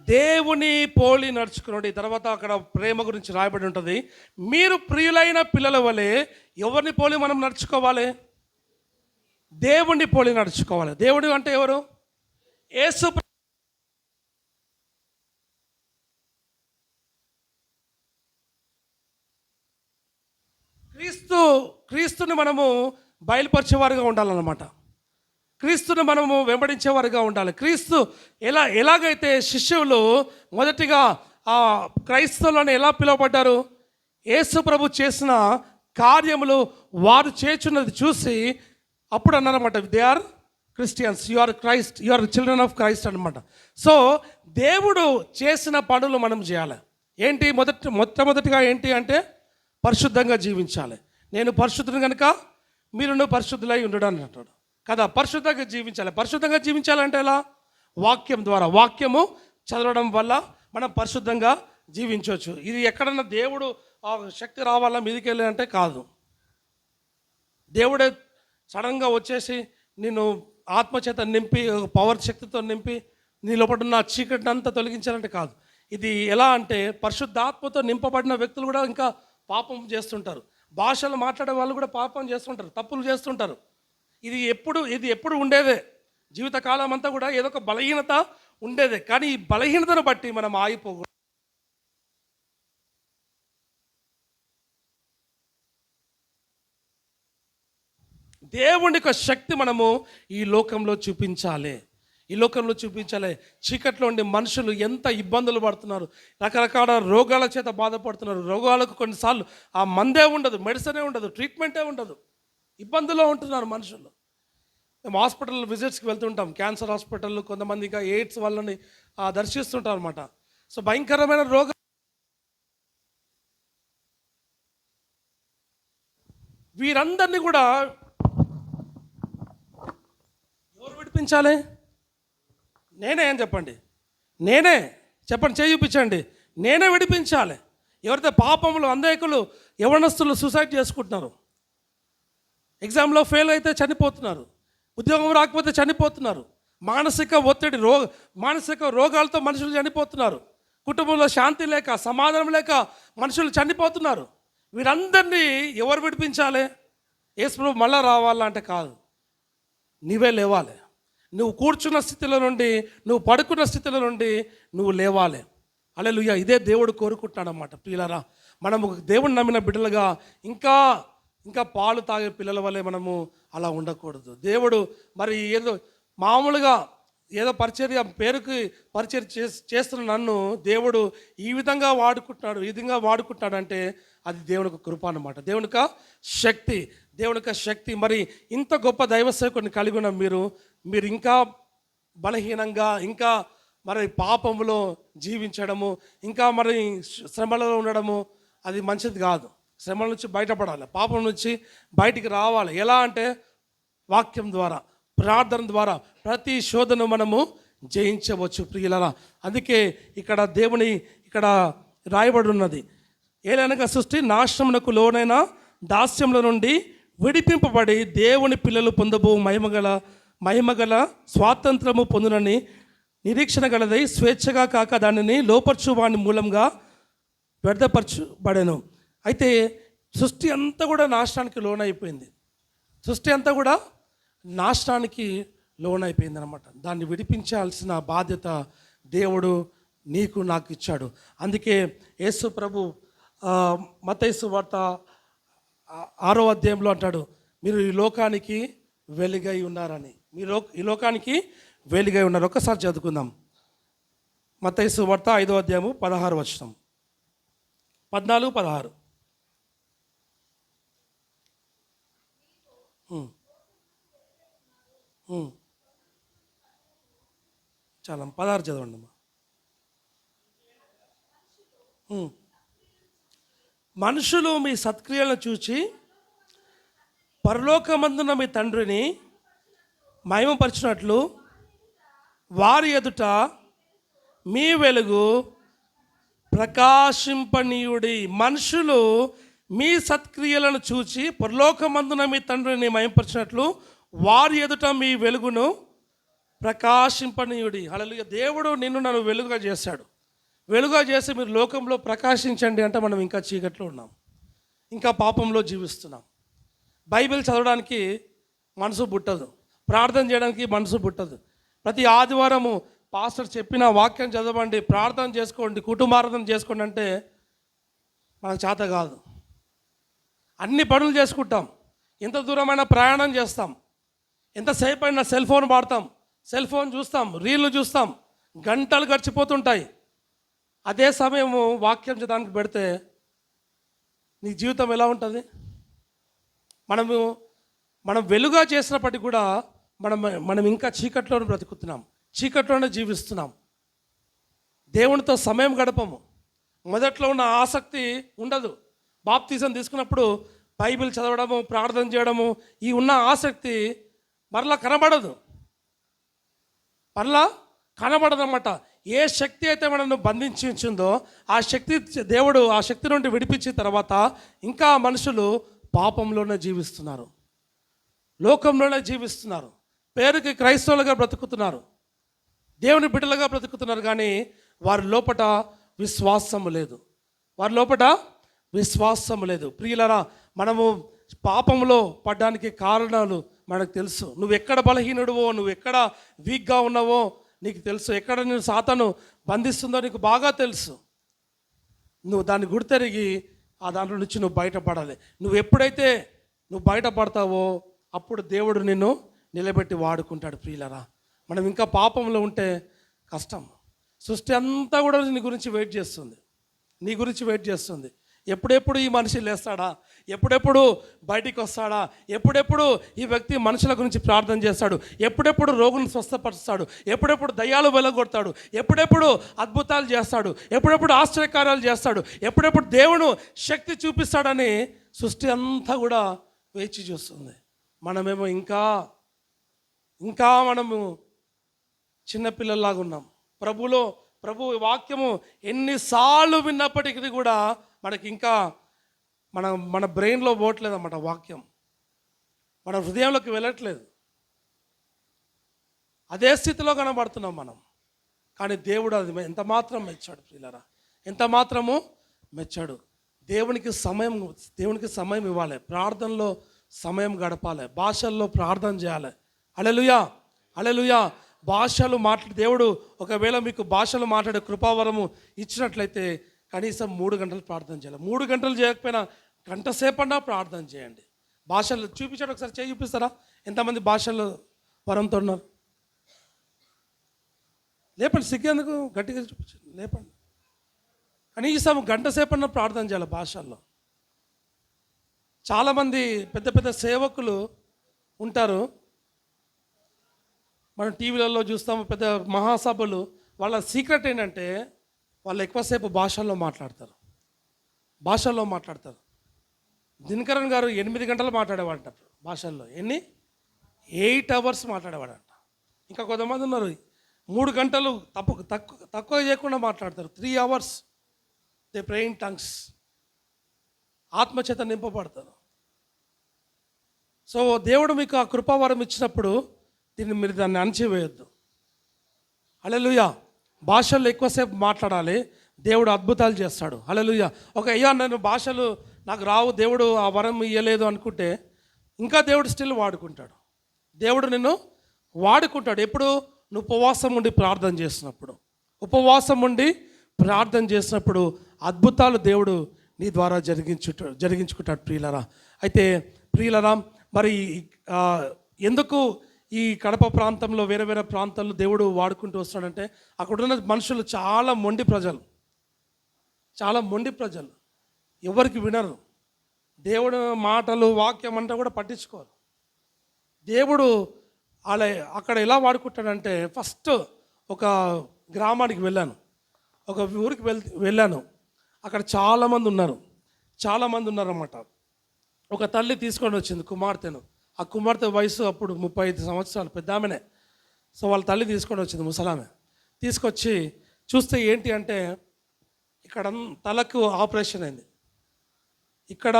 దేవుని పోలి నడుచుకున్నాడు. తర్వాత అక్కడ ప్రేమ గురించి రాయబడి ఉంటుంది. మీరు ప్రియులైన పిల్లల వలె ఎవరిని పోలి మనం నడుచుకోవాలి? దేవుణ్ణి పోలి నడుచుకోవాలి. దేవుడు అంటే ఎవరు? యేసు. క్రీస్తుని మనము బయలుపరిచేవారుగా ఉండాలన్నమాట. క్రీస్తుని మనము వెంబడించేవారుగా ఉండాలి. క్రీస్తు ఎలాగైతే శిష్యులు మొదటిగా క్రైస్తవులను ఎలా పిలువబడ్డారు? యేసు ప్రభు చేసిన కార్యములు వారు చేస్తున్నది చూసి అప్పుడు అన్నారన్నమాట, they are Christians, you are Christ, you are children of Christ అనమాట. సో దేవుడు చేసిన పనులు మనం చేయాలి. ఏంటి? మొట్టమొదటిగా ఏంటి అంటే పరిశుద్ధంగా జీవించాలి. నేను పరిశుద్ధుని కనుక మీరు పరిశుద్ధులై ఉండడం అంటాడు కదా. పరిశుద్ధంగా జీవించాలి. పరిశుద్ధంగా జీవించాలంటే ఎలా? వాక్యం ద్వారా, వాక్యము చదవడం వల్ల మనం పరిశుద్ధంగా జీవించవచ్చు. ఇది ఎక్కడన్నా దేవుడు శక్తి రావాలా మీదికి వెళ్ళి అంటే కాదు. దేవుడే సడన్గా వచ్చేసి నేను ఆత్మచేత నింపి పవర్ శక్తితో నింపి నీ లోపల ఉన్న చీకటిని అంతా తొలగించాలంటే కాదు. ఇది ఎలా అంటే పరిశుద్ధాత్మతో నింపబడిన వ్యక్తులు కూడా ఇంకా పాపం చేస్తుంటారు. భాషలు మాట్లాడే వాళ్ళు కూడా పాపం చేస్తుంటారు, తప్పులు చేస్తుంటారు. ఇది ఎప్పుడు ఉండేదే. జీవితకాలం అంతా కూడా ఏదో ఒక బలహీనత ఉండేదే. కానీ ఈ బలహీనతను బట్టి మనం ఆగిపోకూడదు. దేవుని యొక్క శక్తి మనము ఈ లోకంలో చూపించాలి. ఈ లోకంలో చూపించాలి. చీకట్లో ఉండే మనుషులు ఎంత ఇబ్బందులు పడుతున్నారు, రకరకాల రోగాల చేత బాధపడుతున్నారు. రోగాలకు కొన్నిసార్లు ఆ మందే ఉండదు, మెడిసినే ఉండదు, ట్రీట్మెంటే ఉండదు, ఇబ్బందుల్లో ఉంటున్నారు మనుషులు. మేము హాస్పిటల్ విజిట్స్కి వెళ్తుంటాం, క్యాన్సర్ హాస్పిటల్, కొంతమంది ఇంకా ఎయిడ్స్ వాళ్ళని దర్శిస్తుంటాం అనమాట. సో భయంకరమైన రోగం. వీరందరినీ కూడా ఎవరు విడిపించాలి? నేనే అని చెప్పండి. నేనే చెప్పండి, చేయి చూపించండి. నేనే విడిపించాలి. ఎవరైతే పాపములు, అంధేకులు, యవనస్తులు సూసైడ్ చేసుకుంటున్నారు, ఎగ్జామ్లో ఫెయిల్ అయితే చనిపోతున్నారు, ఉద్యోగం రాకపోతే చనిపోతున్నారు, మానసిక రోగాలతో మనుషులు చనిపోతున్నారు, కుటుంబంలో శాంతి లేక, సమాధానం లేక మనుషులు చనిపోతున్నారు. వీరందరినీ ఎవరు విడిపించాలి? యేసు ప్రభు మళ్ళా రావాలంటే కాదు, నీవే లేవాలి. నువ్వు కూర్చున్న స్థితిలో నుండి, నువ్వు పడుకున్న స్థితిలో నుండి నువ్వు లేవాలి. హల్లెలూయా. ఇదే దేవుడు కోరుకుంటున్నాడు అన్నమాట. ప్రియులారా, మనము దేవుని నమ్మిన బిడ్డలుగా ఇంకా ఇంకా పాలు తాగే పిల్లల వల్లే మనము అలా ఉండకూడదు. దేవుడు మరి ఏదో మామూలుగా ఏదో పరిచర్య పేరుకి పరిచర్య చేస్తున్న నన్ను దేవుడు ఈ విధంగా వాడుకుంటున్నాడు, ఈ విధంగా వాడుకుంటున్నాడు అంటే అది దేవునికి కృప అన్నమాట, దేవునిక శక్తి. మరి ఇంత గొప్ప దైవ సేవకుడిని కలిగి ఉన్న మీరు ఇంకా బలహీనంగా, ఇంకా మరి పాపములో జీవించడము, ఇంకా మరి శ్రమలలో ఉండడము అది మంచిది కాదు. శ్రమల నుంచి బయటపడాలి, పాపం నుంచి బయటికి రావాలి. ఎలా అంటే వాక్యం ద్వారా, ప్రార్థన ద్వారా ప్రతి శోధన మనము జయించవచ్చు ప్రియులరా. అందుకే ఇక్కడ దేవుని ఇక్కడ రాయబడి ఉన్నది, ఏలనగా సృష్టి నాశనమునకు లోనైన దాస్యముల నుండి విడిపింపబడి దేవుని పిల్లలు పొందబో మహిమగల స్వాతంత్రము పొందునని నిరీక్షణ గలదై స్వేచ్ఛగా కాక దానిని లోపర్చువాని మూలంగా వ్యర్థపరచబడెను. అయితే సృష్టి అంతా కూడా నాశనానికి లోనైపోయింది. సృష్టి అంతా కూడా నాశనానికి లోనైపోయింది అనమాట. దాన్ని విడిపించాల్సిన బాధ్యత దేవుడు నీకు నాకు ఇచ్చాడు. అందుకే యేసు ప్రభు మత్తయి సువార్త 6వ అధ్యాయంలో అంటాడు, మీరు ఈ లోకానికి వెలుగై ఉన్నారని. మీరు ఈ లోకానికి వెలుగై ఉన్నారు. ఒక్కసారి చదువుకుందాం. మత్తయి సువార్త 5వ అధ్యాయము 16 వచనం, 14, 16. చాలా 16 చదవండి అమ్మా. మనుషులు మీ సత్క్రియలను చూచి పరలోకమందున మీ తండ్రిని మహిమపరిచినట్లు వారి ఎదుట మీ వెలుగు ప్రకాశింపనీయుడి. మనుషులు మీ సత్క్రియలను చూచి పరలోకమందున మీ తండ్రిని మహిమపరిచినట్లు వారి ఎదుట మీ వెలుగును ప్రకాశింపనీయుడి. హల్లెలూయా. దేవుడు నన్ను వెలుగుగా చేశాడు. వెలుగుగా చేసి మీరు లోకంలో ప్రకాశించండి అంటే మనం ఇంకా చీకట్లో ఉన్నాం, ఇంకా పాపంలో జీవిస్తున్నాం. బైబిల్ చదవడానికి మనసు పుట్టదు, ప్రార్థన చేయడానికి మనసు పుట్టదు. ప్రతి ఆదివారము పాస్టర్ చెప్పిన వాక్యం చదవండి, ప్రార్థన చేసుకోండి, కుటుంబార్థన చేసుకోండి అంటే మనకు చేత కాదు. అన్ని పనులు చేసుకుంటాం, ఎంత దూరమైన ప్రయాణం చేస్తాం, ఎంతసేపు అయినా సెల్ ఫోన్ వాడతాం, సెల్ ఫోన్ చూస్తాం, రీళ్లు చూస్తాం, గంటలు గడిచిపోతుంటాయి. అదే సమయము వాక్యం చదవడానికి పెడితే నీ జీవితం ఎలా ఉంటుంది? మనం వెలుగా చేసినప్పటికీ కూడా మనం ఇంకా చీకట్లోనే బ్రతుకుతున్నాం, చీకట్లోనే జీవిస్తున్నాం. దేవునితో సమయం గడపము. మొదట్లో ఉన్న ఆసక్తి ఉండదు. బాప్తిజం తీసుకున్నప్పుడు బైబిల్ చదవడము, ప్రార్థన చేయడము, ఈ ఉన్న ఆసక్తి మరలా కనబడదు అన్నమాట. ఏ శక్తి అయితే మనల్ని బంధించి ఉంచిందో ఆ శక్తి దేవుడు ఆ శక్తి నుండి విడిపించిన తర్వాత ఇంకా మనుషులు పాపంలోనే జీవిస్తున్నారు, లోకంలోనే జీవిస్తున్నారు, పేరుకి క్రైస్తవులుగా బ్రతుకుతున్నారు, దేవుని బిడ్డలుగా బ్రతుకుతున్నారు. కానీ వారి లోపట విశ్వాసము లేదు. ప్రియులరా, మనము పాపంలో పడ్డానికి కారణాలు మనకు తెలుసు. నువ్వు ఎక్కడ బలహీనుడువో, నువ్వు ఎక్కడ వీక్గా ఉన్నావో నీకు తెలుసు. ఎక్కడ నేను సాతాను బంధిస్తుందో నీకు బాగా తెలుసు. నువ్వు దాన్ని గుర్తెరిగి ఆ దాంట్లో నుంచి నువ్వు బయటపడాలి. నువ్వు ఎప్పుడైతే నువ్వు బయటపడతావో అప్పుడు దేవుడు నిన్ను నిలబెట్టి వాడుకుంటాడు. ప్రియులరా, మనం ఇంకా పాపంలో ఉంటే కష్టం. సృష్టి అంతా కూడా నీ గురించి వెయిట్ చేస్తుంది, నీ గురించి వెయిట్ చేస్తుంది. ఎప్పుడెప్పుడు ఈ మనిషి లేస్తాడా, ఎప్పుడెప్పుడు బయటికి వస్తాడా, ఎప్పుడెప్పుడు ఈ వ్యక్తి మనుషుల గురించి ప్రార్థన చేస్తాడు, ఎప్పుడెప్పుడు రోగులను స్వస్థపరుస్తాడు, ఎప్పుడెప్పుడు దయ్యాలు వెలగొడతాడు, ఎప్పుడెప్పుడు అద్భుతాలు చేస్తాడు, ఎప్పుడెప్పుడు ఆశ్చర్యకార్యాలు చేస్తాడు, ఎప్పుడెప్పుడు దేవుడు శక్తి చూపిస్తాడని సృష్టి అంతా కూడా వేచి చూస్తుంది. మనమేమో ఇంకా మనము చిన్నపిల్లల్లాగా ఉన్నాం. ప్రభు వాక్యము ఎన్నిసార్లు విన్నప్పటికీ కూడా మనకి ఇంకా మన బ్రెయిన్లో పోవట్లేదు అన్నమాట. వాక్యం మన హృదయంలోకి వెళ్ళట్లేదు. అదే స్థితిలో కనబడుతున్నాం మనం. కానీ దేవుడు అది ఎంత మాత్రం మెచ్చాడు ప్రియులారా, ఎంత మాత్రము మెచ్చాడు. దేవునికి సమయం ఇవ్వాలి, ప్రార్థనలో సమయం గడపాలి, భాషల్లో ప్రార్థన చేయాలి. హల్లెలూయా, హల్లెలూయా. భాషలు దేవుడు ఒకవేళ మీకు భాషలు మాట్లాడే కృపావరము ఇచ్చినట్లయితే కనీసం 3 గంటలు ప్రార్థన చేయాలి. 3 గంటలు చేయకపోయినా గంట సేపన్నా ప్రార్థన చేయండి. భాషలు చూపించాడు, ఒకసారి చేయి చూపిస్తారా? ఎంతమంది భాషలు వరంతో ఉన్నారు? లేపండి, సిగ్గేందుకు, గట్టిగా చూపించండి, లేపండి. కనీసం గంట సేపన్నా ప్రార్థన చేయాలి భాషల్లో. చాలామంది పెద్ద పెద్ద సేవకులు ఉంటారు, మనం టీవీలలో చూస్తాము, పెద్ద మహాసభలు. వాళ్ళ సీక్రెట్ ఏంటంటే వాళ్ళు ఎక్కువసేపు భాషల్లో మాట్లాడతారు. దినకరన్ గారు 8 గంటలు మాట్లాడేవాడంట భాషల్లో. 8 అవర్స్ మాట్లాడేవాడంట. ఇంకా కొంతమంది ఉన్నారు 3 గంటలు తక్కువ చేయకుండా మాట్లాడతారు. 3 hours they pray in tongues. ఆత్మచేత నింపబడతారు. సో దేవుడు మీకు ఆ కృపావరం ఇచ్చినప్పుడు మీరు దాన్ని అణచివేయొద్దు. హల్లెలూయా. భాషల్లో ఎక్కువసేపు మాట్లాడాలి, దేవుడు అద్భుతాలు చేస్తాడు. హల్లెలూయా. నేను భాషలు నాకు రావు, దేవుడు ఆ వరం ఇయ్యలేదు అనుకుంటే ఇంకా దేవుడు స్టిల్ వాడుకుంటాడు. దేవుడు నిన్ను వాడుకుంటాడు. ఎప్పుడు? నువ్వు ఉపవాసం ఉండి ప్రార్థన చేసినప్పుడు అద్భుతాలు దేవుడు నీ ద్వారా జరిగించుకుంటాడు ప్రియులరా. అయితే ప్రియులరా, మరి ఎందుకు ఈ కడప ప్రాంతంలో వేరే వేరే ప్రాంతాల్లో దేవుడు వాడుకుంటూ వస్తాడంటే అక్కడున్న మనుషులు చాలా మొండి ప్రజలు, ఎవరికి వినరు. దేవుడు మాటలు వాక్యం అంటే కూడా పట్టించుకోరు. దేవుడు అక్కడ ఎలా వాడుకుంటాడంటే, ఫస్ట్ ఒక గ్రామానికి వెళ్ళాను, ఒక ఊరికి వెళ్ళాను. అక్కడ చాలామంది ఉన్నారన్నమాట. ఒక తల్లి తీసుకొని వచ్చింది కుమార్తెను. ఆ కుమార్తె వయసు అప్పుడు 35 సంవత్సరాలు, పెద్ద ఆమెనే. సో వాళ్ళ తల్లి తీసుకొని వచ్చింది, ముసలామె. తీసుకొచ్చి చూస్తే ఏంటి అంటే ఇక్కడ తలకు ఆపరేషన్ అయింది, ఇక్కడ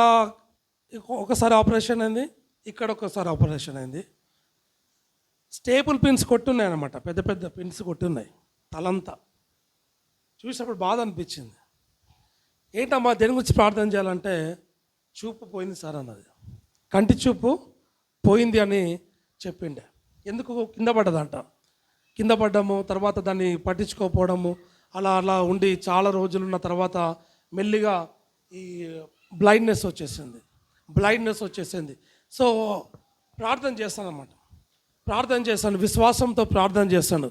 ఒకసారి ఆపరేషన్ అయింది, ఇక్కడ ఒకసారి ఆపరేషన్ అయింది. స్టేపుల్ పిన్స్ కొట్టున్నాయి అన్నమాట, పెద్ద పెద్ద పిన్స్ కొట్టున్నాయి తలంతా. చూసినప్పుడు బాధ అనిపించింది. ఏంటమ్మా దేని గురించి ప్రార్థన చేయాలంటే, చూపు పోయింది సార్ అన్నది. కంటి చూపు పోయింది అని చెప్పిండే. ఎందుకు? కింద పడ్డము, తర్వాత దాన్ని పట్టించుకోకపోవడము, అలా ఉండి చాలా రోజులున్న తర్వాత మెల్లిగా ఈ బ్లైండ్నెస్ వచ్చేసింది. సో ప్రార్థన చేస్తాను, విశ్వాసంతో ప్రార్థన చేస్తాను.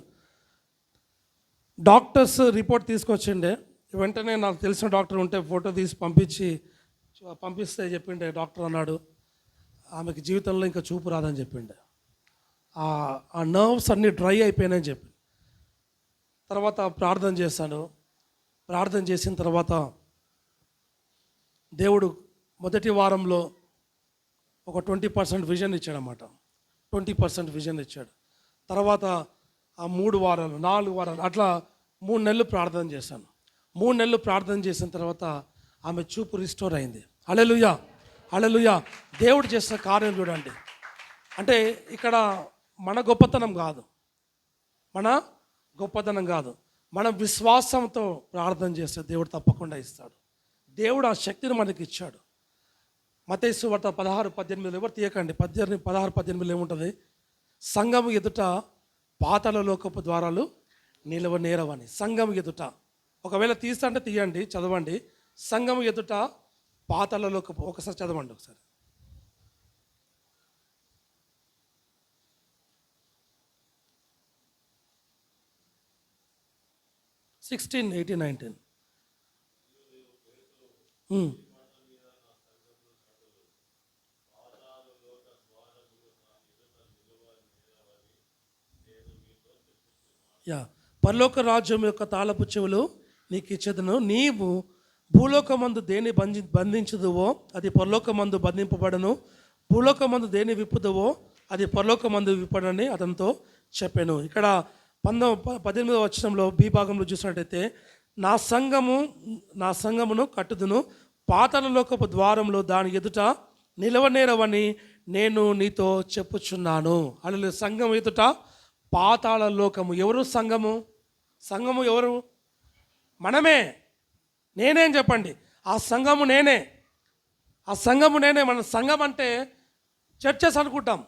డాక్టర్స్ రిపోర్ట్ తీసుకొచ్చిండే. వెంటనే నాకు తెలిసిన డాక్టర్ ఉంటే ఫోటో తీసి పంపిస్తే చెప్పిండే. డాక్టర్ అన్నాడు, ఆమెకి జీవితంలో ఇంకా చూపు రాదని చెప్పిండే. ఆ నర్వ్స్ అన్నీ డ్రై అయిపోయినాయని చెప్పి. తర్వాత ప్రార్థన చేసిన తర్వాత దేవుడు మొదటి వారంలో ఒక 20% విజన్ ఇచ్చాడన్నమాట. 20% విజన్ ఇచ్చాడు. తర్వాత ఆ 3 వారాలు 4 వారాలు అట్లా 3 నెలలు ప్రార్థన చేశాను. 3 నెలలు ప్రార్థన చేసిన తర్వాత ఆమె చూపు రిస్టోర్ అయింది. హల్లెలూయా, హల్లెలూయా. దేవుడు చేసిన కార్యం చూడండి. అంటే ఇక్కడ మన గొప్పతనం కాదు, మనం విశ్వాసంతో ప్రార్థన చేస్తే దేవుడు తప్పకుండా ఇస్తాడు. దేవుడు ఆ శక్తిని మనకి ఇచ్చాడు. మత్తయి సువార్త 16:18 ఎవరు తీయకండి. 16:18 ఏముంటుంది? సంఘము ఎదుట పాతాళ లోకపు ద్వారాలు నిలవనేరవని. సంఘం ఎదుట, ఒకవేళ తీస్తుంటే తీయండి, చదవండి. సంఘం ఎదుట పాతాళ లోకపు, ఒకసారి చదవండి ఒకసారి. 16, 18, 19. పరలోక రాజ్యం యొక్క తాళపు చెవులు నీకు ఇచ్చేదను. నీవు భూలోకమందు దేని బంధించదువో అది పరలోకమందు బంధింపబడను, భూలోకమందు దేని విప్పుదువో అది పరలోకమందు విప్పడని అతనితో చెప్పాను. ఇక్కడ 18వ వచనంలో బి భాగంలో చూసినట్టయితే, నా సంఘమును కట్టుదును, పాతాళ లోకపు ద్వారంలో దాని ఎదుట నిలవనేరవని నేను నీతో చెప్పుచున్నాను. అలా సంఘం ఎదుట పాతాళ లోకము. ఎవరు సంఘము? సంఘము ఎవరు? మనమే. నేనేం చెప్పండి, ఆ సంఘము నేనే. ఆ సంఘము నేనే. మన సంఘం అంటే చర్చెస్ అనుకుంటాం,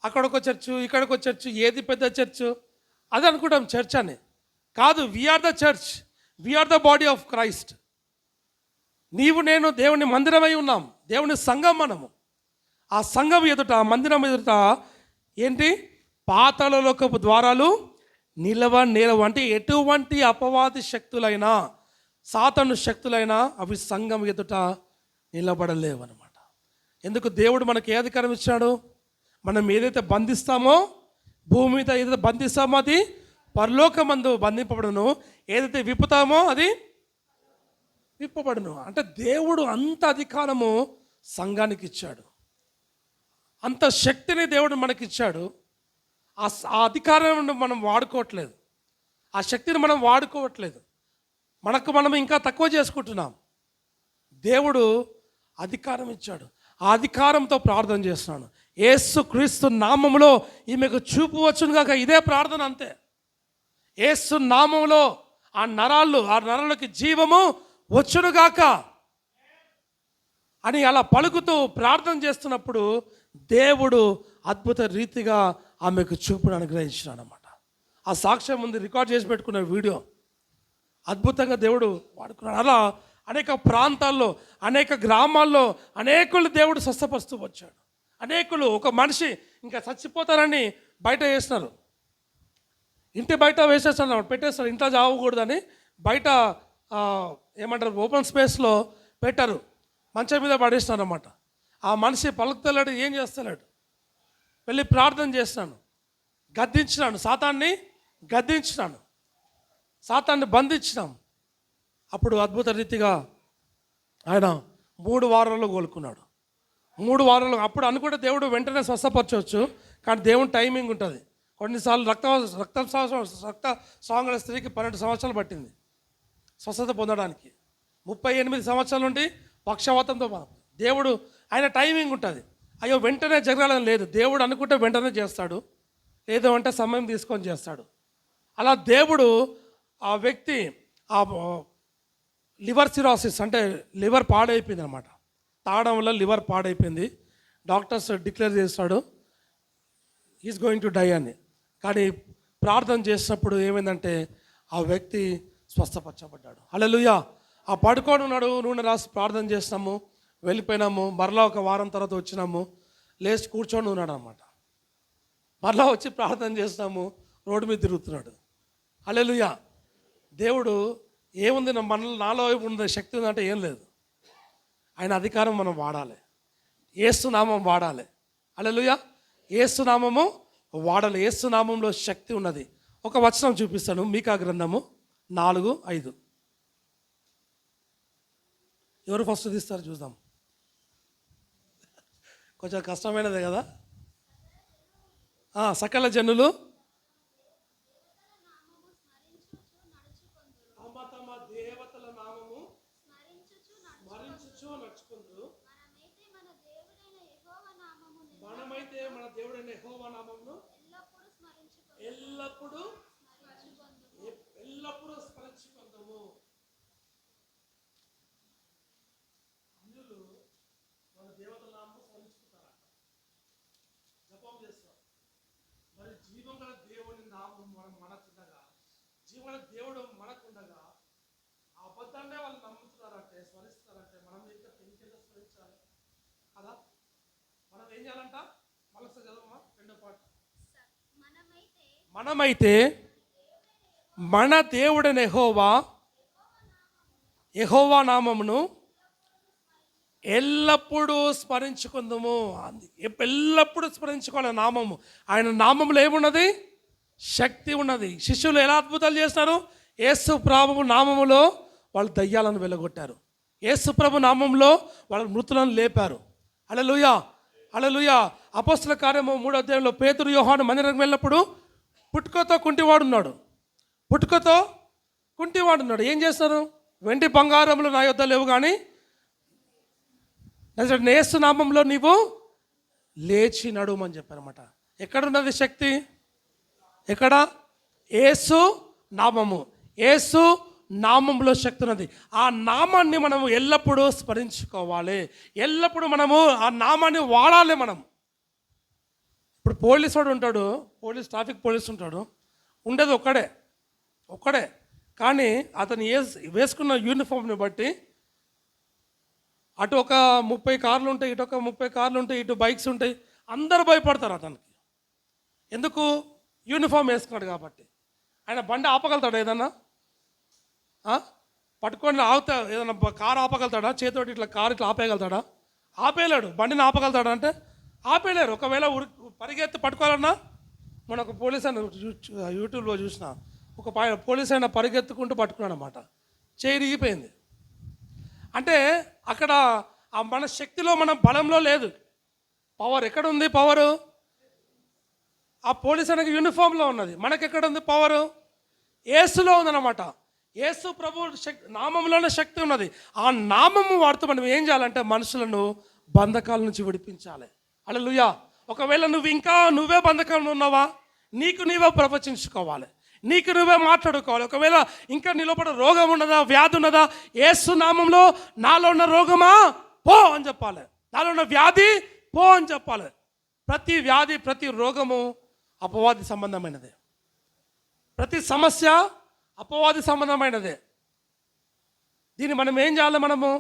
అక్కడొక చర్చు, ఇక్కడికొక చర్చు, ఏది పెద్ద చర్చు అది అనుకుంటాం చర్చ్ అని. కాదు, we are the church, we are the body of Christ. నీవు నేను దేవుని మందిరమై ఉన్నాం, దేవుని సంఘం మనము. ఆ సంఘం ఎదుట, మందిరం ఎదుట ఏంటి? పాతాళ లోకపు ద్వారాలు నిలవనేరవు. అంటే ఎటువంటి అపవాది శక్తులైనా, సాతాను శక్తులైనా అవి సంఘం ఎదుట నిలబడలేవు అనమాట. ఎందుకు? దేవుడు మనకి ఏ అధికారం ఇచ్చాడు? మనం ఏదైతే బంధిస్తామో, భూమి మీద ఏదైతే బంధిస్తామో అది పరలోకమందు బంధింపబడును, ఏదైతే విప్పుతామో అది విప్పబడును. అంటే దేవుడు అంత అధికారము సంఘానికి ఇచ్చాడు, అంత శక్తిని దేవుడు మనకిచ్చాడు. ఆ అధికారాన్ని మనం వాడుకోవట్లేదు, ఆ శక్తిని మనం వాడుకోవట్లేదు, మనం ఇంకా తక్కువ చేసుకుంటున్నాం. దేవుడు అధికారం ఇచ్చాడు, ఆ అధికారంతో ప్రార్థన చేస్తున్నాను. యేసు క్రీస్తు నామములో ఈమెకు చూపు వచ్చును గాక. ఇదే ప్రార్థన, అంతే. యేసు నామములో ఆ నరాలకి జీవము వచ్చును గాక అని అలా పలుకుతూ ప్రార్థన చేస్తున్నప్పుడు దేవుడు అద్భుత రీతిగా ఆమెకు చూపును అనుగ్రహించినాడు అన్నమాట. ఆ సాక్ష్యం ముందు రికార్డ్ చేసి పెట్టుకున్న వీడియో అద్భుతంగా దేవుడు వాడుకున్నాడు. అలా అనేక ప్రాంతాల్లో, అనేక గ్రామాల్లో అనేకులు దేవుడు స్వస్థపరుస్తూ వచ్చాడు. అనేకులు, ఒక మనిషి ఇంకా చచ్చిపోతారని బయట వేసినారు, ఇంటి బయట వేసేస్తున్నారు, పెట్టేస్తారు, ఇంట్లో చావకూడదని బయట ఏమంటారు ఓపెన్ స్పేస్లో పెట్టారు, మంచం మీద పడేసినారు అన్నమాట. ఆ మనిషి పలుకుతలేడు, ఏం చేస్తలేడు. వెళ్ళి ప్రార్థన చేస్తున్నాను, గద్దించినాను, సాతాన్ని గద్దించినాను, సాతాన్ని బంధించినాం. అప్పుడు అద్భుత రీతిగా ఆయన 3 వారాల్లో కోలుకున్నాడు. 3 వారాలు. అప్పుడు అనుకుంటే దేవుడు వెంటనే స్వస్థపరచవచ్చు, కానీ దేవుని టైమింగ్ ఉంటుంది. కొన్నిసార్లు రక్తస్రావం స్త్రీకి 12 సంవత్సరాలు పట్టింది స్వస్థత పొందడానికి. 38 సంవత్సరాల నుండి పక్షవాతంతో దేవుడు, ఆయన టైమింగ్ ఉంటుంది. అయ్యో వెంటనే జరగాలని లేదు, దేవుడు అనుకుంటే వెంటనే చేస్తాడు, లేదు అంటే సమయం తీసుకొని చేస్తాడు. అలా దేవుడు ఆ వ్యక్తి ఆ లివర్ సిరాసిస్ అంటే లివర్ పాడైపోయింది అనమాట, తాగడం వల్ల లివర్ పాడైపోయింది. డాక్టర్స్ డిక్లేర్ చేస్తాడు ఈజ్ గోయింగ్ టు డై అని. కానీ ప్రార్థన చేసినప్పుడు ఏమైందంటే ఆ వ్యక్తి స్వస్థపరచబడ్డాడు. హల్లెలూయా. ఆ పడుకొని ఉన్నాడు, నూనె రాసి ప్రార్థన చేసినాము, వెళ్ళిపోయినాము. మరలా ఒక వారం తర్వాత వచ్చినాము, లేచి కూర్చొని ఉన్నాడు అనమాట. మరలా వచ్చి ప్రార్థన చేసినాము, రోడ్డు మీద తిరుగుతున్నాడు. హల్లెలూయా. దేవుడు ఏముంది నాలో ఉన్న శక్తి ఉందంటే ఏం లేదు. ఆయన అధికారం మనం వాడాలి, యేసు నామం వాడాలి. హల్లెలూయా. యేసు నామము వాడాలి, యేసు నామంలో శక్తి ఉన్నది. ఒక వచనం చూపిస్తాను, మీకా గ్రంథము 4:5. ఎవరు ఫస్ట్ తీస్తారు చూద్దాం. కొంచెం కష్టమైనదే కదా. సకల జనులు తమ దేవతల నామము స్మరించుచు నడుచుకుందరు. మనమైతే మన దేవుడైన యెహోవా నామమును ఎల్లప్పుడూ స్మరించుకుందాము. అందులో మన దేవ జీవన దేవుడు మనకుండగా ఆ అబద్ధాన్నే వాళ్ళు నమ్ముతున్నారంటే, స్మరిస్తున్నారంటే మనం ఇంకా ఇంకెంత స్మరించాలి కదా. మనం ఏం చేయాలంట? మళ్ళీ చదవమా రెండో పాట. మనమైతే మన దేవుడైన యెహోవా నామమును ఎల్లప్పుడూ స్మరించుకుందాము. ఎల్లప్పుడూ స్మరించుకోవాలి నామము. ఆయన నామములో ఏమున్నది? శక్తి ఉన్నది. శిష్యులు ఎలా అద్భుతాలు చేస్తారు? యేసు ప్రభు నామములో వాళ్ళు దయ్యాలను వెలగొట్టారు. యేసు ప్రభు నామంలో వాళ్ళ మృతులను లేపారు. హల్లెలూయా, హల్లెలూయా. అపోస్తల కార్యము 3వ అధ్యాయంలో పేతురు యోహాను మందిరానికి వెళ్ళినప్పుడు పుట్టుకతో కుంటివాడున్నాడు. ఏం చేస్తారు? వెండి బంగారములు నా యొద్ద లేవు, కానీ యేసు నామంలో నీవు లేచి నడుమని చెప్పారన్నమాట. ఎక్కడున్నది శక్తి? ఎక్కడ? యేసు నామము. యేసు నామంలో శక్తి ఉన్నది. ఆ నామాన్ని మనం ఎల్లప్పుడూ స్మరించుకోవాలి. ఎల్లప్పుడూ మనము ఆ నామాన్ని వాడాలి. మనం ఇప్పుడు పోలీసు వాడు ఉంటాడు, ట్రాఫిక్ పోలీసు ఉంటాడు, ఉండేది ఒక్కడే కానీ అతను వేసుకున్న యూనిఫామ్ని బట్టి అటు ఒక 30 కార్లు ఉంటాయి, ఇటు ఒక 30 కార్లు ఉంటాయి, ఇటు బైక్స్ ఉంటాయి, అందరూ భయపడతారు అతనికి. ఎందుకు? యూనిఫామ్ వేసుకున్నాడు కాబట్టి. ఆయన బండి ఆపగలుగుతాడా? ఏదన్నా పట్టుకొని ఏదైనా కారు ఆపగలుగుతాడా? చేతోటి ఇట్లా కారు ఇట్లా ఆపేయగలుగుతాడా? ఆపేయలేడు. బండిని ఆపగలుగుతాడా అంటే ఆపేయలేరు. ఒకవేళ పరిగెత్తి పట్టుకోవాలన్నా, మన ఒక పోలీస్ అయిన యూట్యూబ్లో చూసిన ఒక పోలీస్ అయినా పరిగెత్తుకుంటూ పట్టుకున్నాడు అన్నమాట. చేయి ఇరిగిపోయింది. అంటే అక్కడ మన శక్తిలో, మన బలంలో లేదు పవర్. ఎక్కడ ఉంది పవరు? ఆ పోలీస్ అనేది యూనిఫామ్లో ఉన్నది. మనకెక్కడ ఉంది పవరు? యేసులో ఉందన్నమాట. యేసు ప్రభు నామంలోనే శక్తి ఉన్నది. ఆ నామము వాడుతూ మనం ఏం చేయాలంటే మనుషులను బంధకాల నుంచి విడిపించాలి. హల్లెలూయా. ఒకవేళ నువ్వే బంధకంలో ఉన్నావా, నీకు నీవే ప్రవచించుకోవాలి, నీకు నువ్వే మాట్లాడుకోవాలి. ఒకవేళ ఇంకా నీలోపల రోగం ఉన్నదా, వ్యాధి ఉన్నదా, యేసు నామంలో నాలో ఉన్న రోగమా పో అని చెప్పాలి, నాలో ఉన్న వ్యాధి పో అని చెప్పాలి. ప్రతి వ్యాధి, ప్రతి రోగము అపవాది సంబంధమైనదే. ప్రతి సమస్య అపవాది సంబంధమైనదే. దీన్ని మనం ఏం చేయాలి? మనము